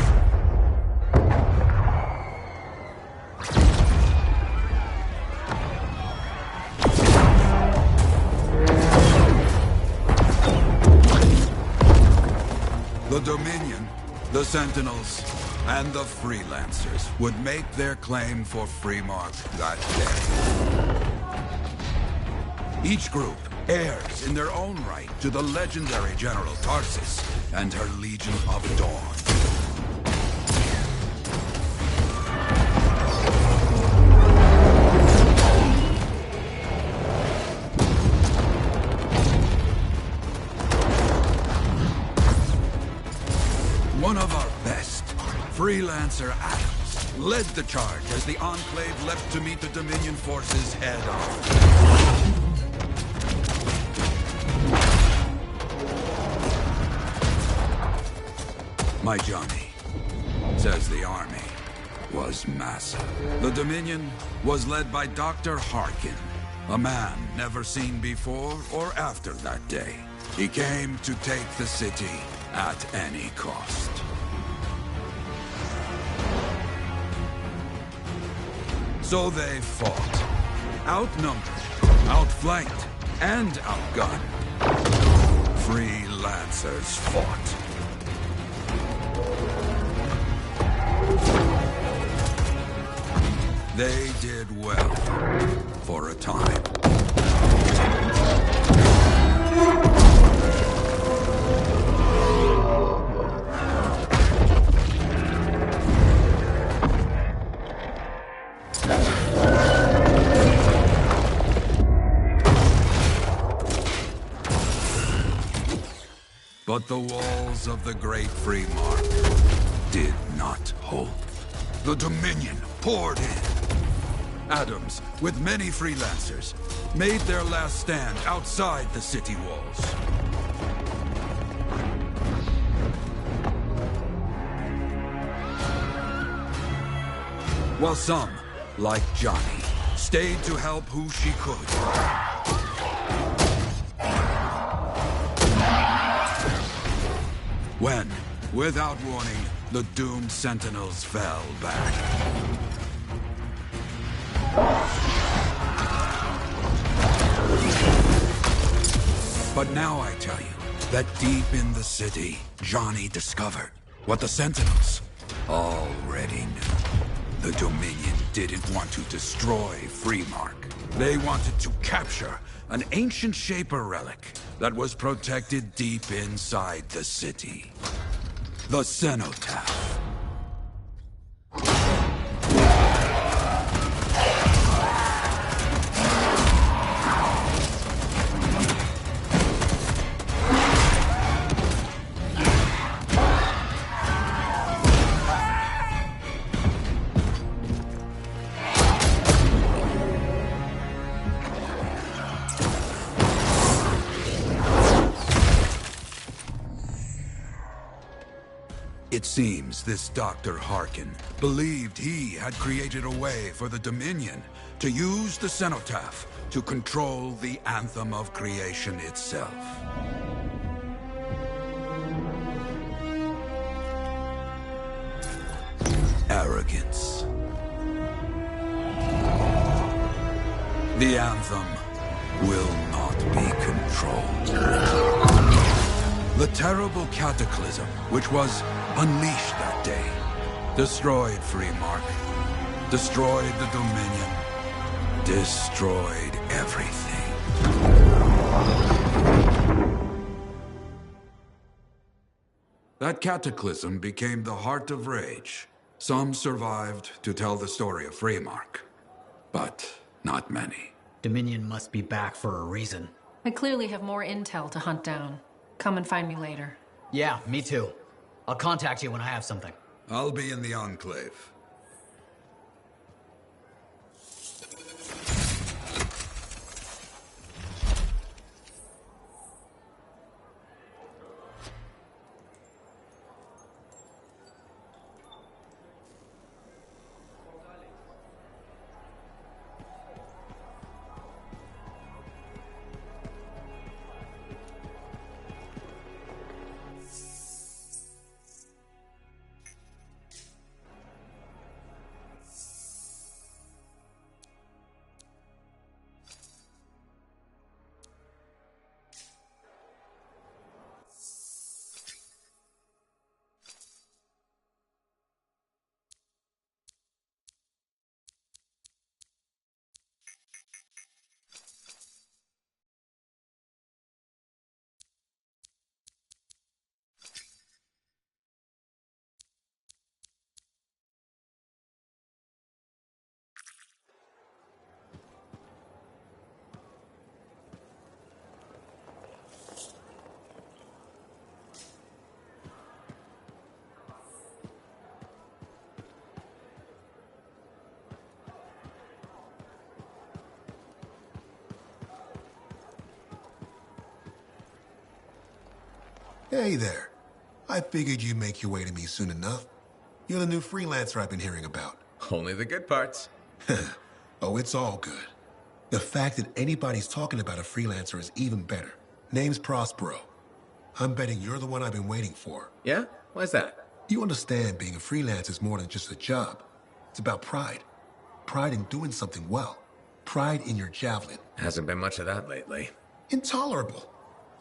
The Dominion, the Sentinels, and the Freelancers would make their claim for Freemark that day. Each group heirs in their own right to the legendary General Tarsis and her Legion of Dawn. One of our best, Freelancer Adams, led the charge as the Enclave left to meet the Dominion forces head-on. My Johnny, says the army, was massive. The Dominion was led by Dr. Harkin, a man never seen before or after that day. He came to take the city at any cost. So they fought. Outnumbered, outflanked, and outgunned. Freelancers fought. They did well, for a time. But the walls of the Great Freemark did not hold. The Dominion poured in. Adams, with many freelancers, made their last stand outside the city walls. While some, like Johnny, stayed to help who she could. When, without warning, the doomed Sentinels fell back. But now I tell you that deep in the city, Johnny discovered what the Sentinels already knew. The Dominion didn't want to destroy Freemark. They wanted to capture an ancient Shaper relic that was protected deep inside the city. The Cenotaph. It seems this Dr. Harkin believed he had created a way for the Dominion to use the Cenotaph to control the Anthem of Creation itself. Arrogance. The Anthem will not be controlled. The terrible cataclysm which was unleashed that day destroyed Freemark, destroyed the Dominion, destroyed everything. That cataclysm became the Heart of Rage. Some survived to tell the story of Freemark, but not many. Dominion must be back for a reason. I clearly have more intel to hunt down. Come and find me later. Yeah, me too. I'll contact you when I have something. I'll be in the Enclave. Hey there. I figured you'd make your way to me soon enough. You're the new freelancer I've been hearing about. Only the good parts. Oh, it's all good. The fact that anybody's talking about a freelancer is even better. Name's Prospero. I'm betting you're the one I've been waiting for. Yeah? Why's that? You understand being a freelancer is more than just a job. It's about pride. Pride in doing something well. Pride in your javelin. Hasn't been much of that lately. Intolerable.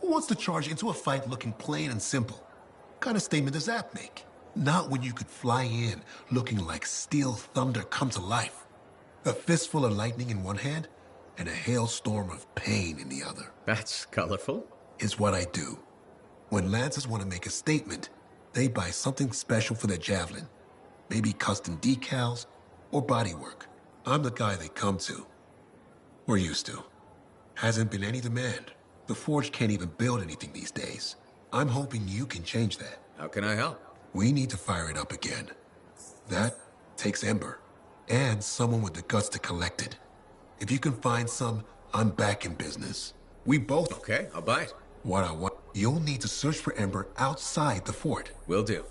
Who wants to charge into a fight looking plain and simple? What kind of statement does that make? Not when you could fly in looking like steel thunder come to life. A fistful of lightning in one hand and a hailstorm of pain in the other. That's colorful. Is what I do. When Lancers want to make a statement, they buy something special for their javelin. Maybe custom decals or bodywork. I'm the guy they come to. We're used to. Hasn't been any demand. The Forge can't even build anything these days. I'm hoping you can change that. How can I help? We need to fire it up again. That takes Ember. And someone with the guts to collect it. If you can find some, I'm back in business. We both... Okay, I'll buy it. What I want... You'll need to search for Ember outside the fort. Will do.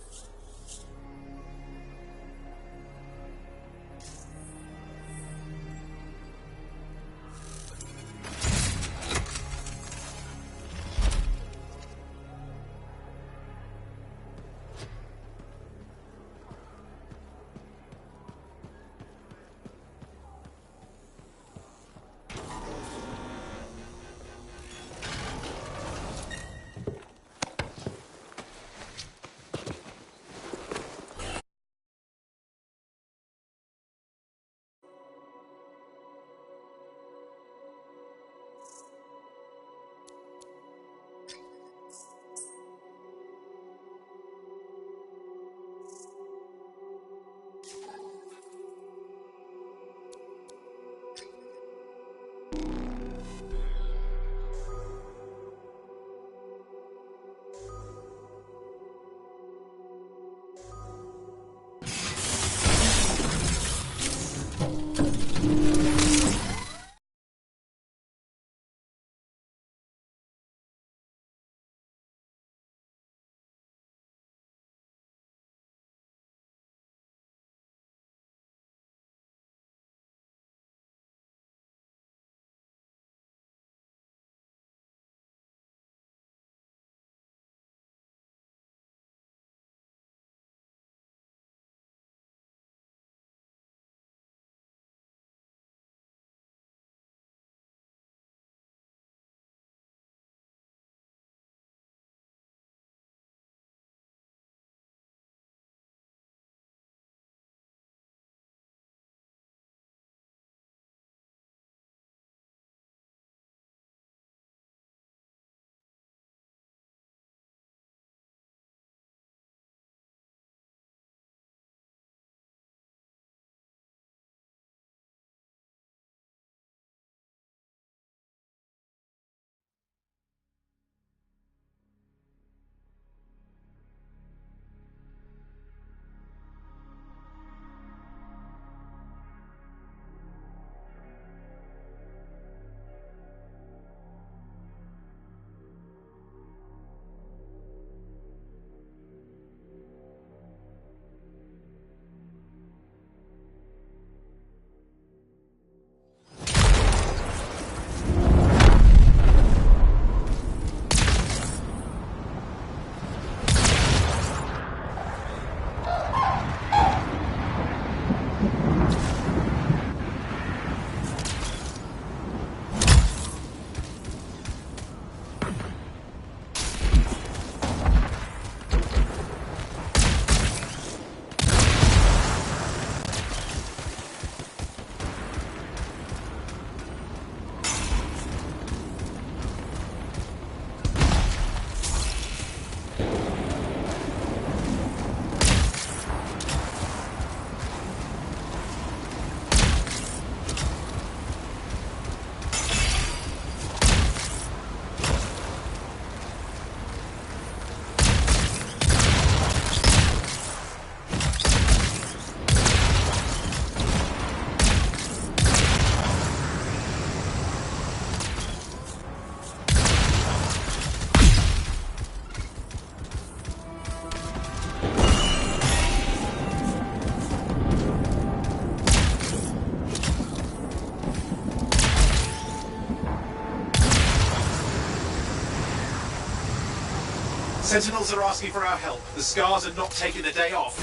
Sentinels are asking for our help. The Scars are not taking the day off.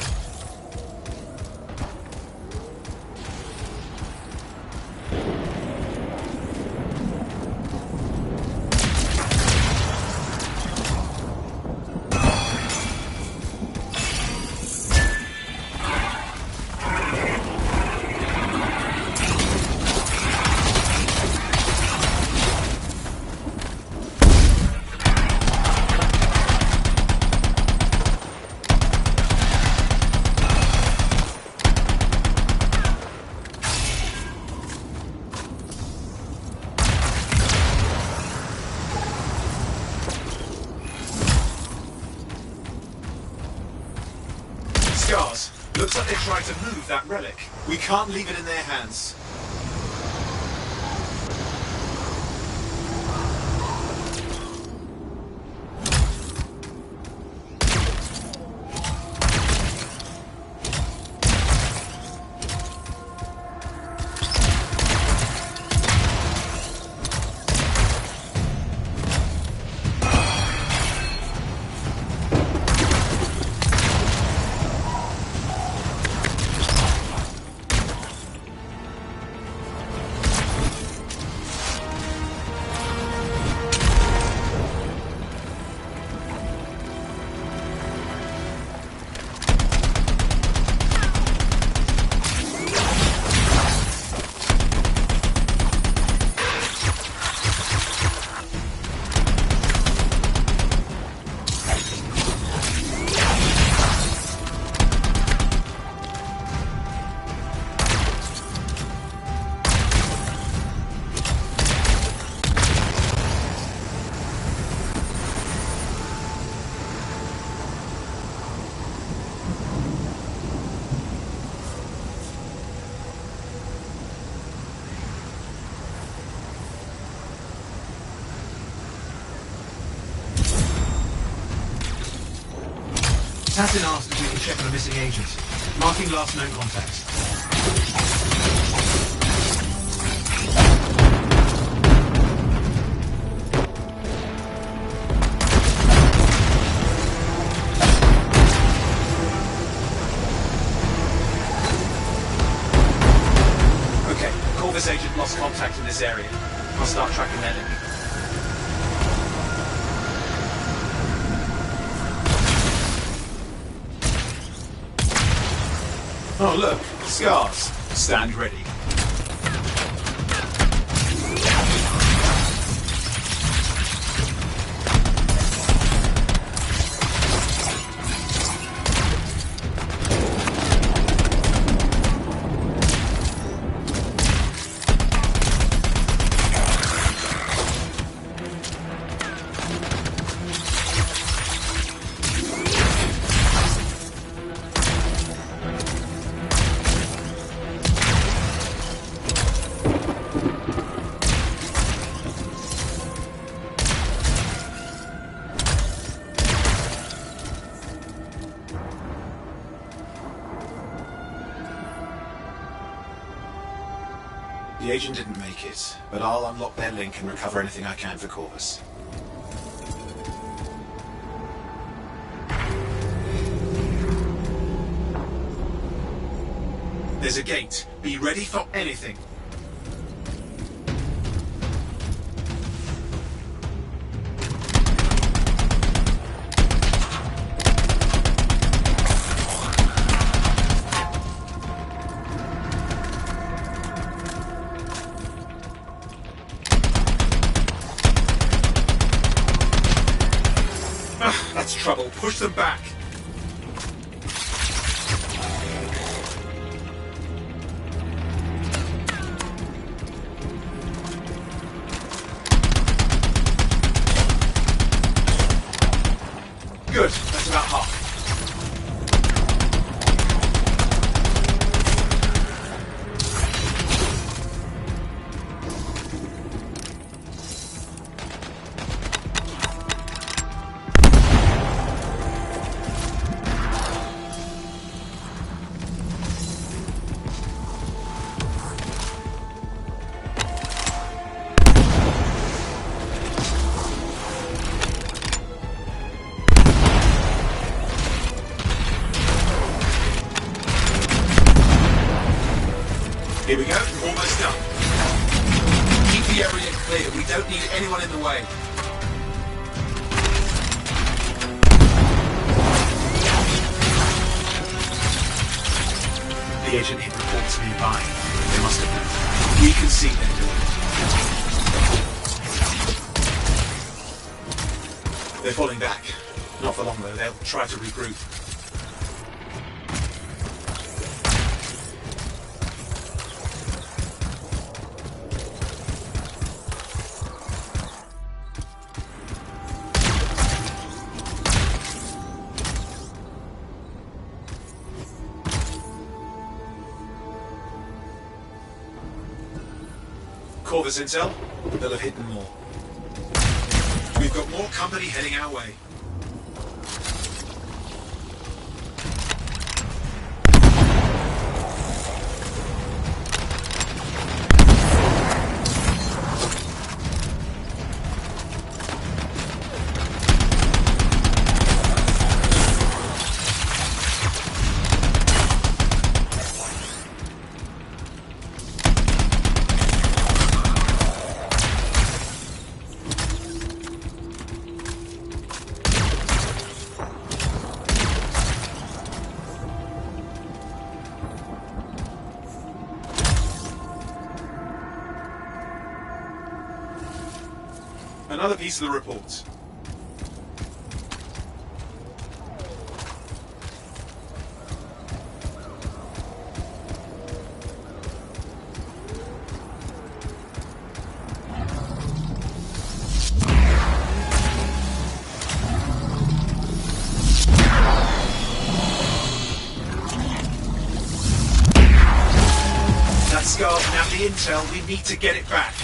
Scars. Looks like they tried to move that relic. We can't leave it in their hands. Tattin asked if we can check on a missing agent. Marking last known contacts. Okay, Corvus agent lost contact in this area. I'll start tracking their link. Oh look, Scars. Stand ready. The agent didn't make it, but I'll unlock their link and recover anything I can for Corvus. There's a gate. Be ready for anything. That's trouble. Push them back. Good. That's about half. Here we go, almost done. Keep the area clear. We don't need anyone in the way. The agent hit reports nearby. They must have known. We can see they're doing it. They're falling back. Not for long though, they'll try to regroup. Corvus intel, they'll have hidden more. We've got more company heading our way. Another piece of the report. That's Scar's now the intel. We need to get it back.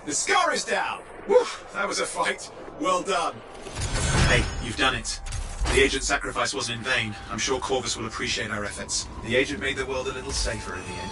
The Scar is down! Woo, that was a fight. Well done. Hey, you've done it. The agent's sacrifice wasn't in vain. I'm sure Corvus will appreciate our efforts. The agent made the world a little safer in the end.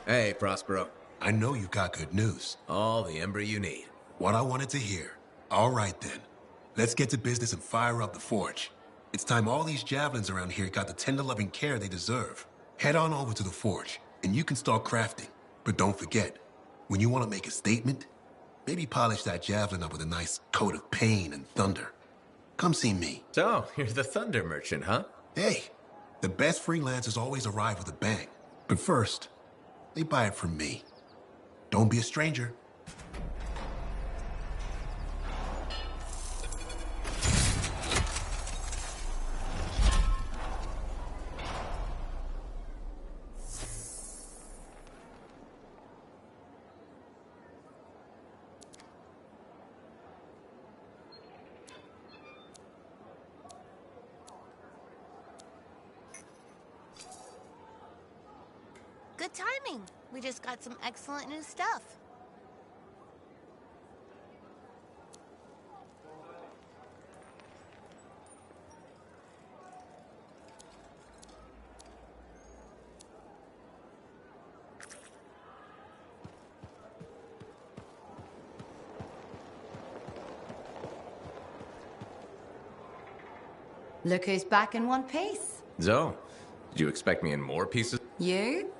Hey, Prospero. I know you got good news. All the Ember you need. What I wanted to hear. All right, then. Let's get to business and fire up the forge. It's time all these javelins around here got the tender loving care they deserve. Head on over to the forge, and you can start crafting. But don't forget, when you want to make a statement, maybe polish that javelin up with a nice coat of pain and thunder. Come see me. So, you're the thunder merchant, huh? Hey, the best freelancers always arrive with a bang. But first, they buy it from me. Don't be a stranger. Good timing. We just got some excellent new stuff. Look who's back in one piece. Zoe, did you expect me in more pieces? You?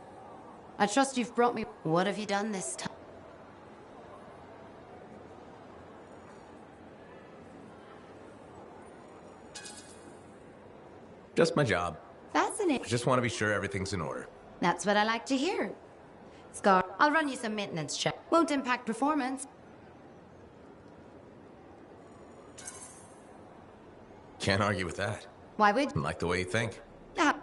I trust you've brought me... What have you done this time? Just my job. Fascinating. I just want to be sure everything's in order. That's what I like to hear. Scar, I'll run you some maintenance check. Won't impact performance. Can't argue with that. Why would... I like the way you think. Ah.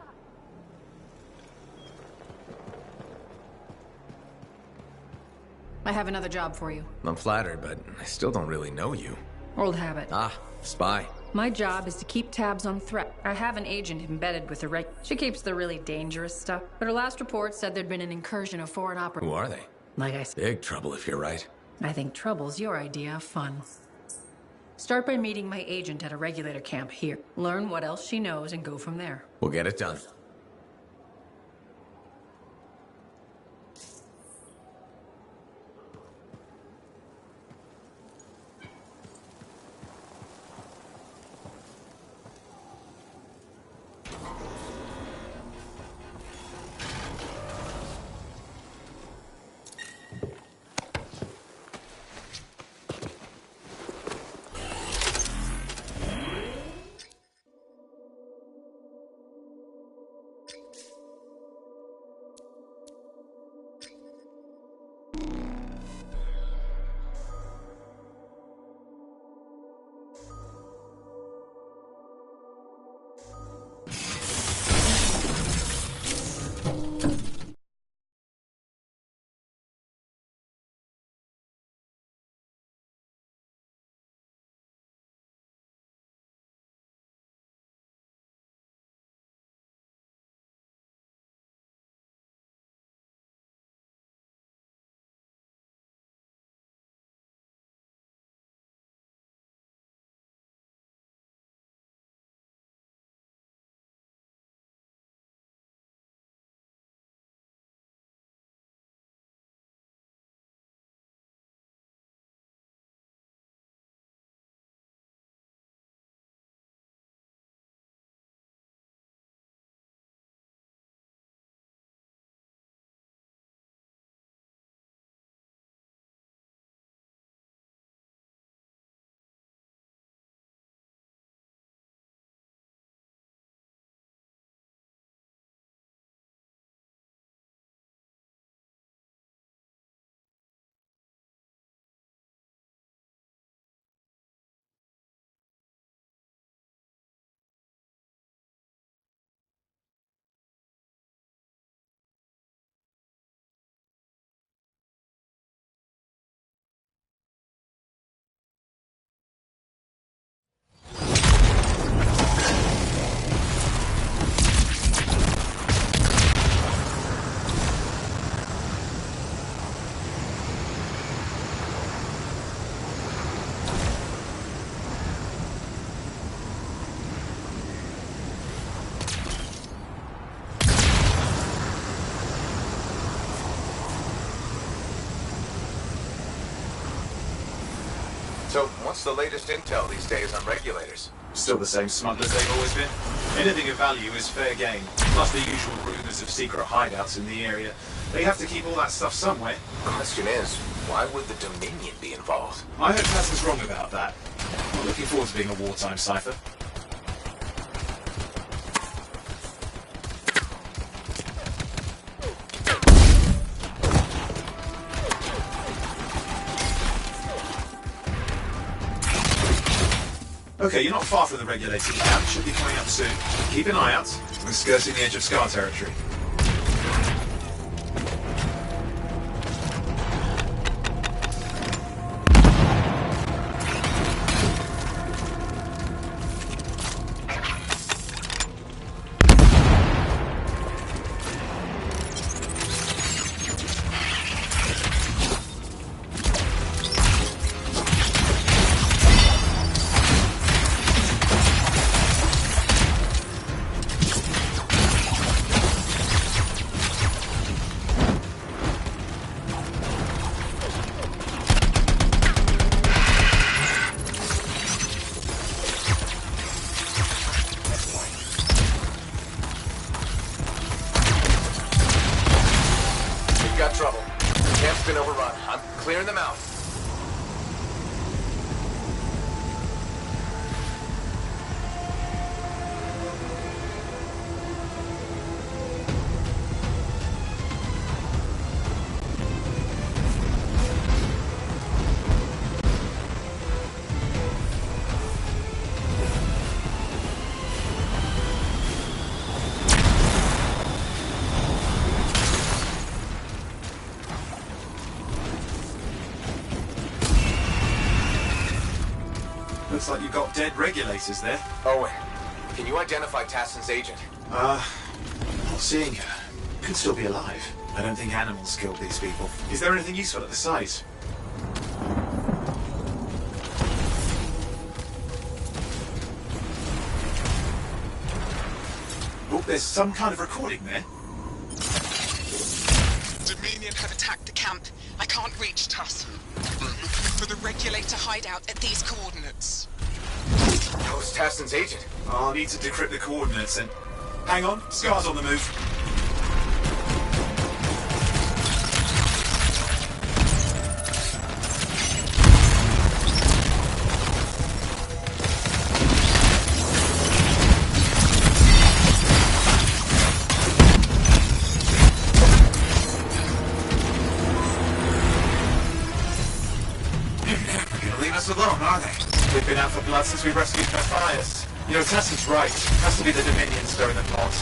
I have another job for you. I'm flattered, but I still don't really know you. Old habit. Ah, spy. My job is to keep tabs on threat. I have an agent embedded with the She keeps the really dangerous stuff. But her last report said there'd been an incursion of foreign operatives. Who are they? Like I said. Big trouble if you're right. I think trouble's your idea of fun. Start by meeting my agent at a regulator camp here. Learn what else she knows and go from there. We'll get it done. So, what's the latest intel these days on regulators? Still the same smugglers they've always been. Anything of value is fair game. Plus the usual rumors of secret hideouts in the area. They have to keep all that stuff somewhere. The question is, why would the Dominion be involved? I hope Tassin's wrong about that. I'm looking forward to being a wartime cipher. Okay, you're not far from the regulated camp. Should be coming up soon. Keep an eye out. We're skirting the edge of Scar territory. Trouble. The camp's been overrun. I'm clearing them out. Looks like you've got dead regulators there. Owen, can you identify Tassin's agent? Not seeing her. Could still be alive. I don't think animals killed these people. Is there anything useful at the site? Oh, there's some kind of recording there. Dominion have attacked the camp. I can't reach Tassin. We're looking for the regulator hideout at these coordinates. Who's Tassin's agent? I'll need to decrypt the coordinates and... Hang on, Scar's on the move. Alone, are they? They've been out for blood since we rescued Matthias. You know, Tassin's right. It has to be the Dominion stirring the pot.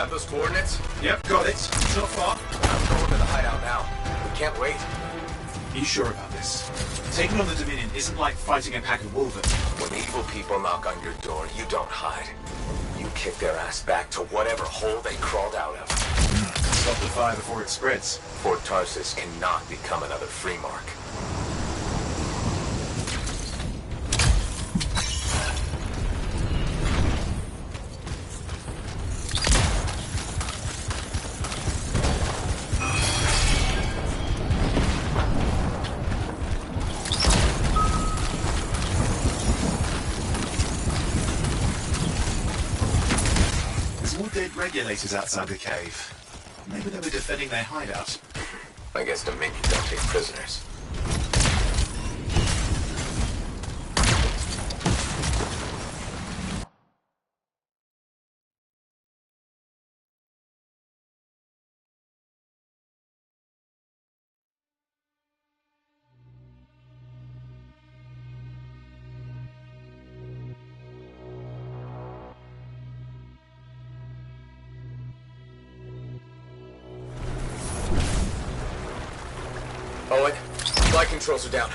Those coordinates? Yep, got it. It's not far. I'm going to the hideout now. We can't wait. Are you sure about this? Taking on the Dominion isn't like fighting a pack of wolves. When evil people knock on your door, you don't hide. You kick their ass back to whatever hole they crawled out of. Stop the fire before it spreads. Fort Tarsus cannot become another Freemark. There's more dead regulators outside the cave. Maybe they were defending their hideout. I guess Dominion don't take prisoners. Owen, flight controls are down.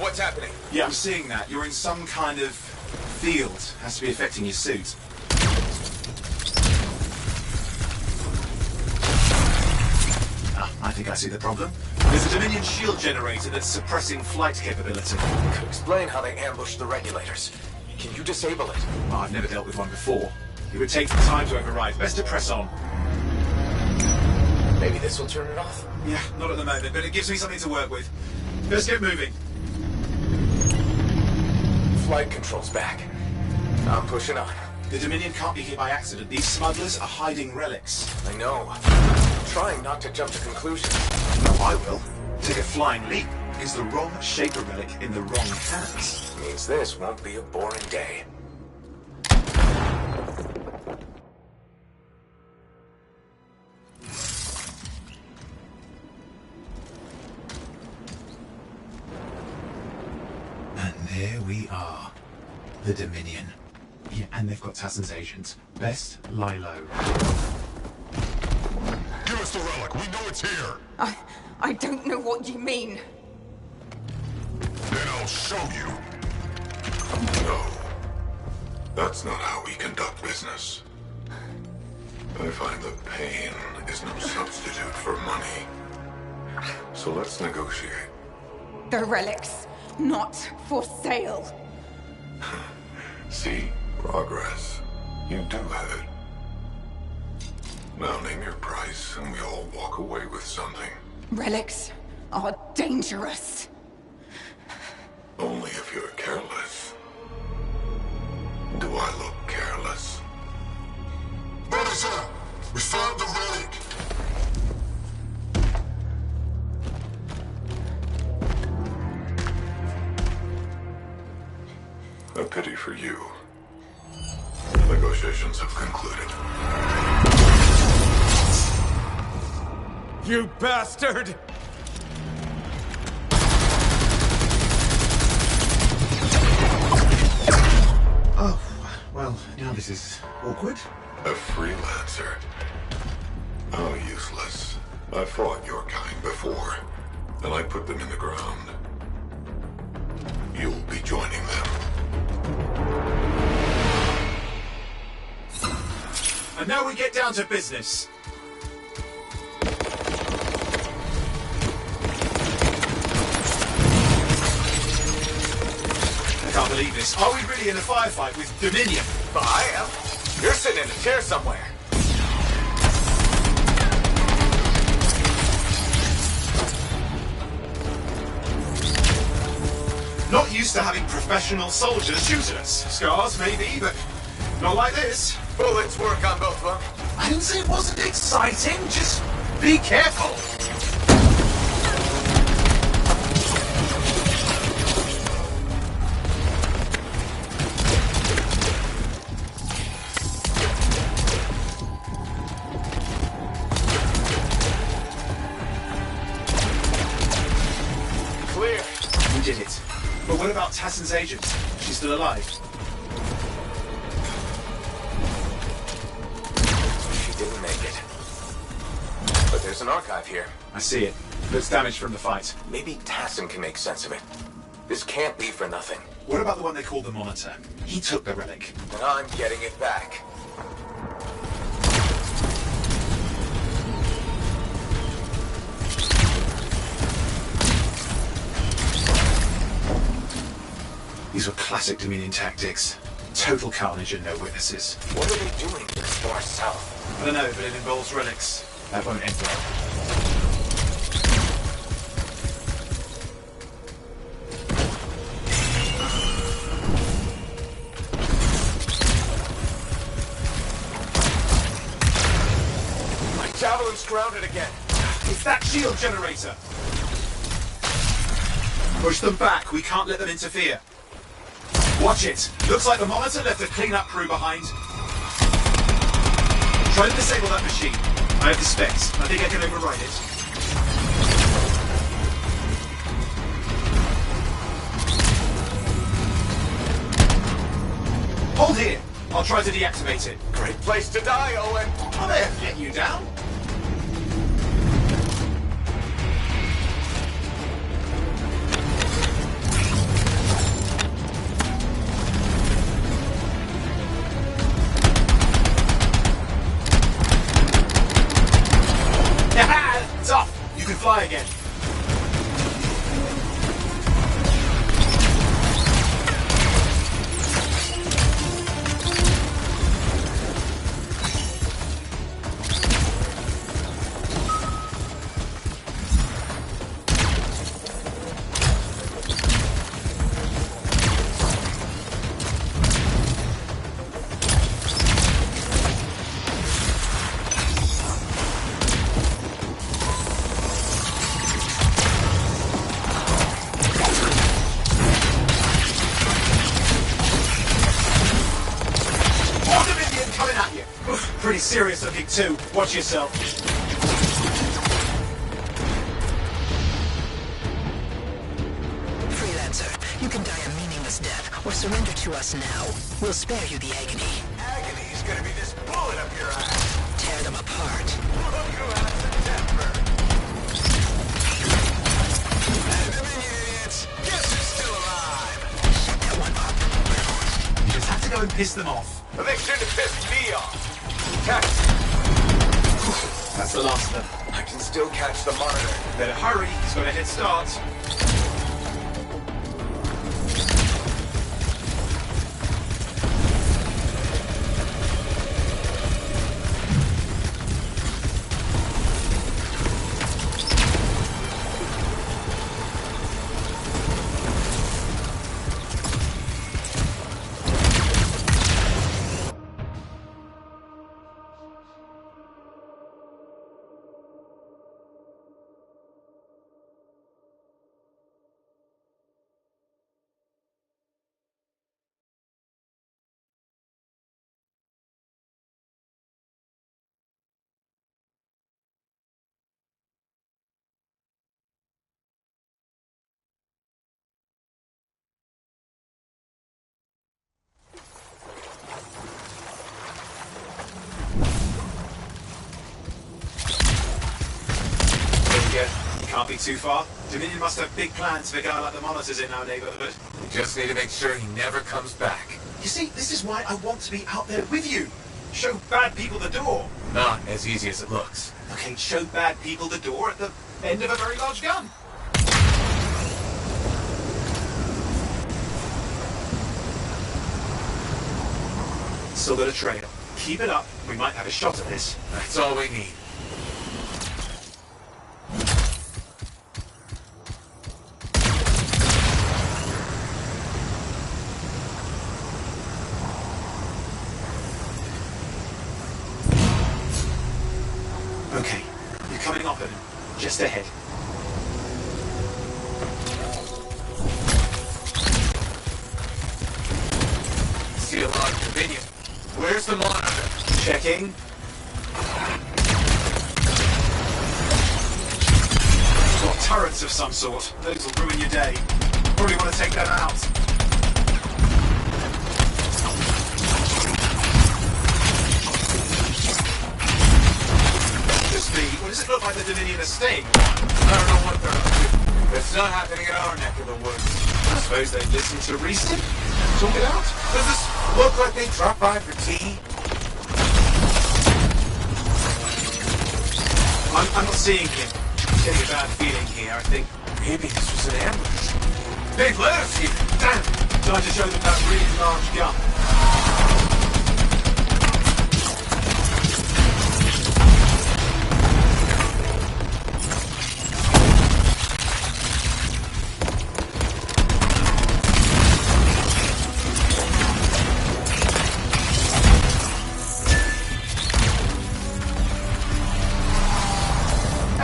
What's happening? Yeah, I'm seeing that. You're in some kind of field. Has to be affecting your suit. I think I see the problem. There's a Dominion shield generator that's suppressing flight capability. Could explain how they ambushed the regulators. Can you disable it? Oh, I've never dealt with one before. It would take some time to override. Best to press on. Maybe this will turn it off? Yeah, not at the moment, but it gives me something to work with. Let's get moving. Flight controls back. I'm pushing on. The Dominion can't be here by accident. These smugglers are hiding relics. I know. I'm trying not to jump to conclusions. No, I will. Take a flying leap. Is the wrong Shaper relic in the wrong hands? Means this won't be a boring day. And there we are. The Dominion. Yeah, and they've got Tassin's agents. Best lie low. Give us the relic. We know it's here. I don't know what you mean. Then I'll show you. No. That's not how we conduct business. I find that pain is no substitute for money. So let's negotiate. The relics, not for sale. See? Progress. You do have it. Now name your price, and we all walk away with something. Relics are dangerous. Only if you're careless. Do I look careless? Officer, we found the relic. A pity for you. Negotiations have concluded. You bastard! Oh, well, now this is awkward. A freelancer. How useless. I fought your kind before, and I put them in the ground. You'll be joining them. And now we get down to business. I can't believe this. Are we really in a firefight with Dominion? I am. You're sitting in a chair somewhere. Not used to having professional soldiers shoot at us. Scars, maybe, but not like this. Bullets work on both of them. I didn't say it wasn't exciting. Just be careful. Clear. We did it. But what about Tassin's agent? She's still alive. Didn't make it. But there's an archive here. I see it. Looks damaged from the fight. Maybe Tassin can make sense of it. This can't be for nothing. What about the one they called the Monitor? He took the relic. And I'm getting it back. These were classic Dominion tactics. Total carnage and no witnesses. What are they doing this far south? I don't know, but it involves relics. That won't end well. Javelin's grounded again. It's that shield generator. Push them back. We can't let them interfere. Watch it. Looks like the Monitor left a cleanup crew behind. Try to disable that machine. I have the specs. I think I can override it. Hold here. I'll try to deactivate it. Great place to die, Owen. Oh, they have let you down. It's off. You can fly again. Pretty serious looking too. Watch yourself. Freelancer, you can die a meaningless death, or surrender to us now. We'll spare you the agony. Agony's gonna be this bullet up your ass. Tear them apart. Look who has the temper. Idiots! Guess who's still alive? Shut that one up. You just have to go and piss them off. Well, they shouldn't have pissed me off. Catch. That's the last of them. I can still catch the Monitor. Better hurry. He's got a head start. Can't be too far. Dominion must have big plans for a guy like the Monitors in our neighborhood. We just need to make sure he never comes back. You see, this is why I want to be out there with you. Show bad people the door. Not as easy as it looks. Okay, show bad people the door at the end of a very large gun. Still got a trail. Keep it up. We might have a shot at this. That's all we need. Okay, you're coming up at him. Just ahead. See a lot of Dominion. Where's the Monitor? Checking. Got turrets of some sort. Those will ruin your day. Probably want to take them out. What does it look like the Dominion are staying? I don't know what they're up to. It's not happening in our neck of the woods. I suppose they listen to reason. Talk it out. Does this look like they dropped by for tea? I'm not seeing him. I'm getting a bad feeling here, I think. Maybe this was an ambush. They've let us here. Damn! Time to show them that really large gun.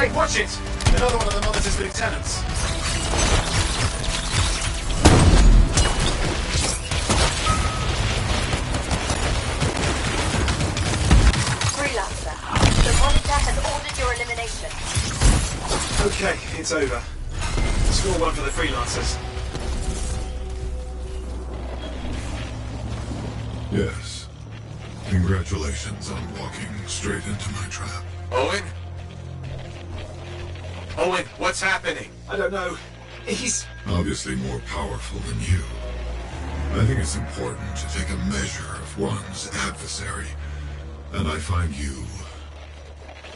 Hey, watch it! Another one of the Monitor's lieutenants. Freelancer, the Monitor has ordered your elimination. Okay, it's over. Score one for the Freelancers. Yes. Congratulations on walking straight into my trap. Owen? Owen, what's happening? I don't know. He's... Obviously more powerful than you. I think it's important to take a measure of one's adversary. And I find you...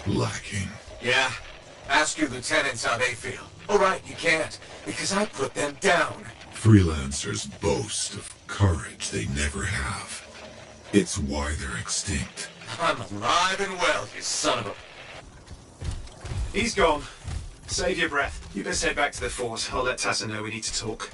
lacking. Yeah? Ask your lieutenants how they feel. All right, you can't, because I put them down. Freelancers boast of courage they never have. It's why they're extinct. I'm alive and well, you son of a... He's gone. Save your breath. You best head back to the fort. I'll let Tassa know we need to talk.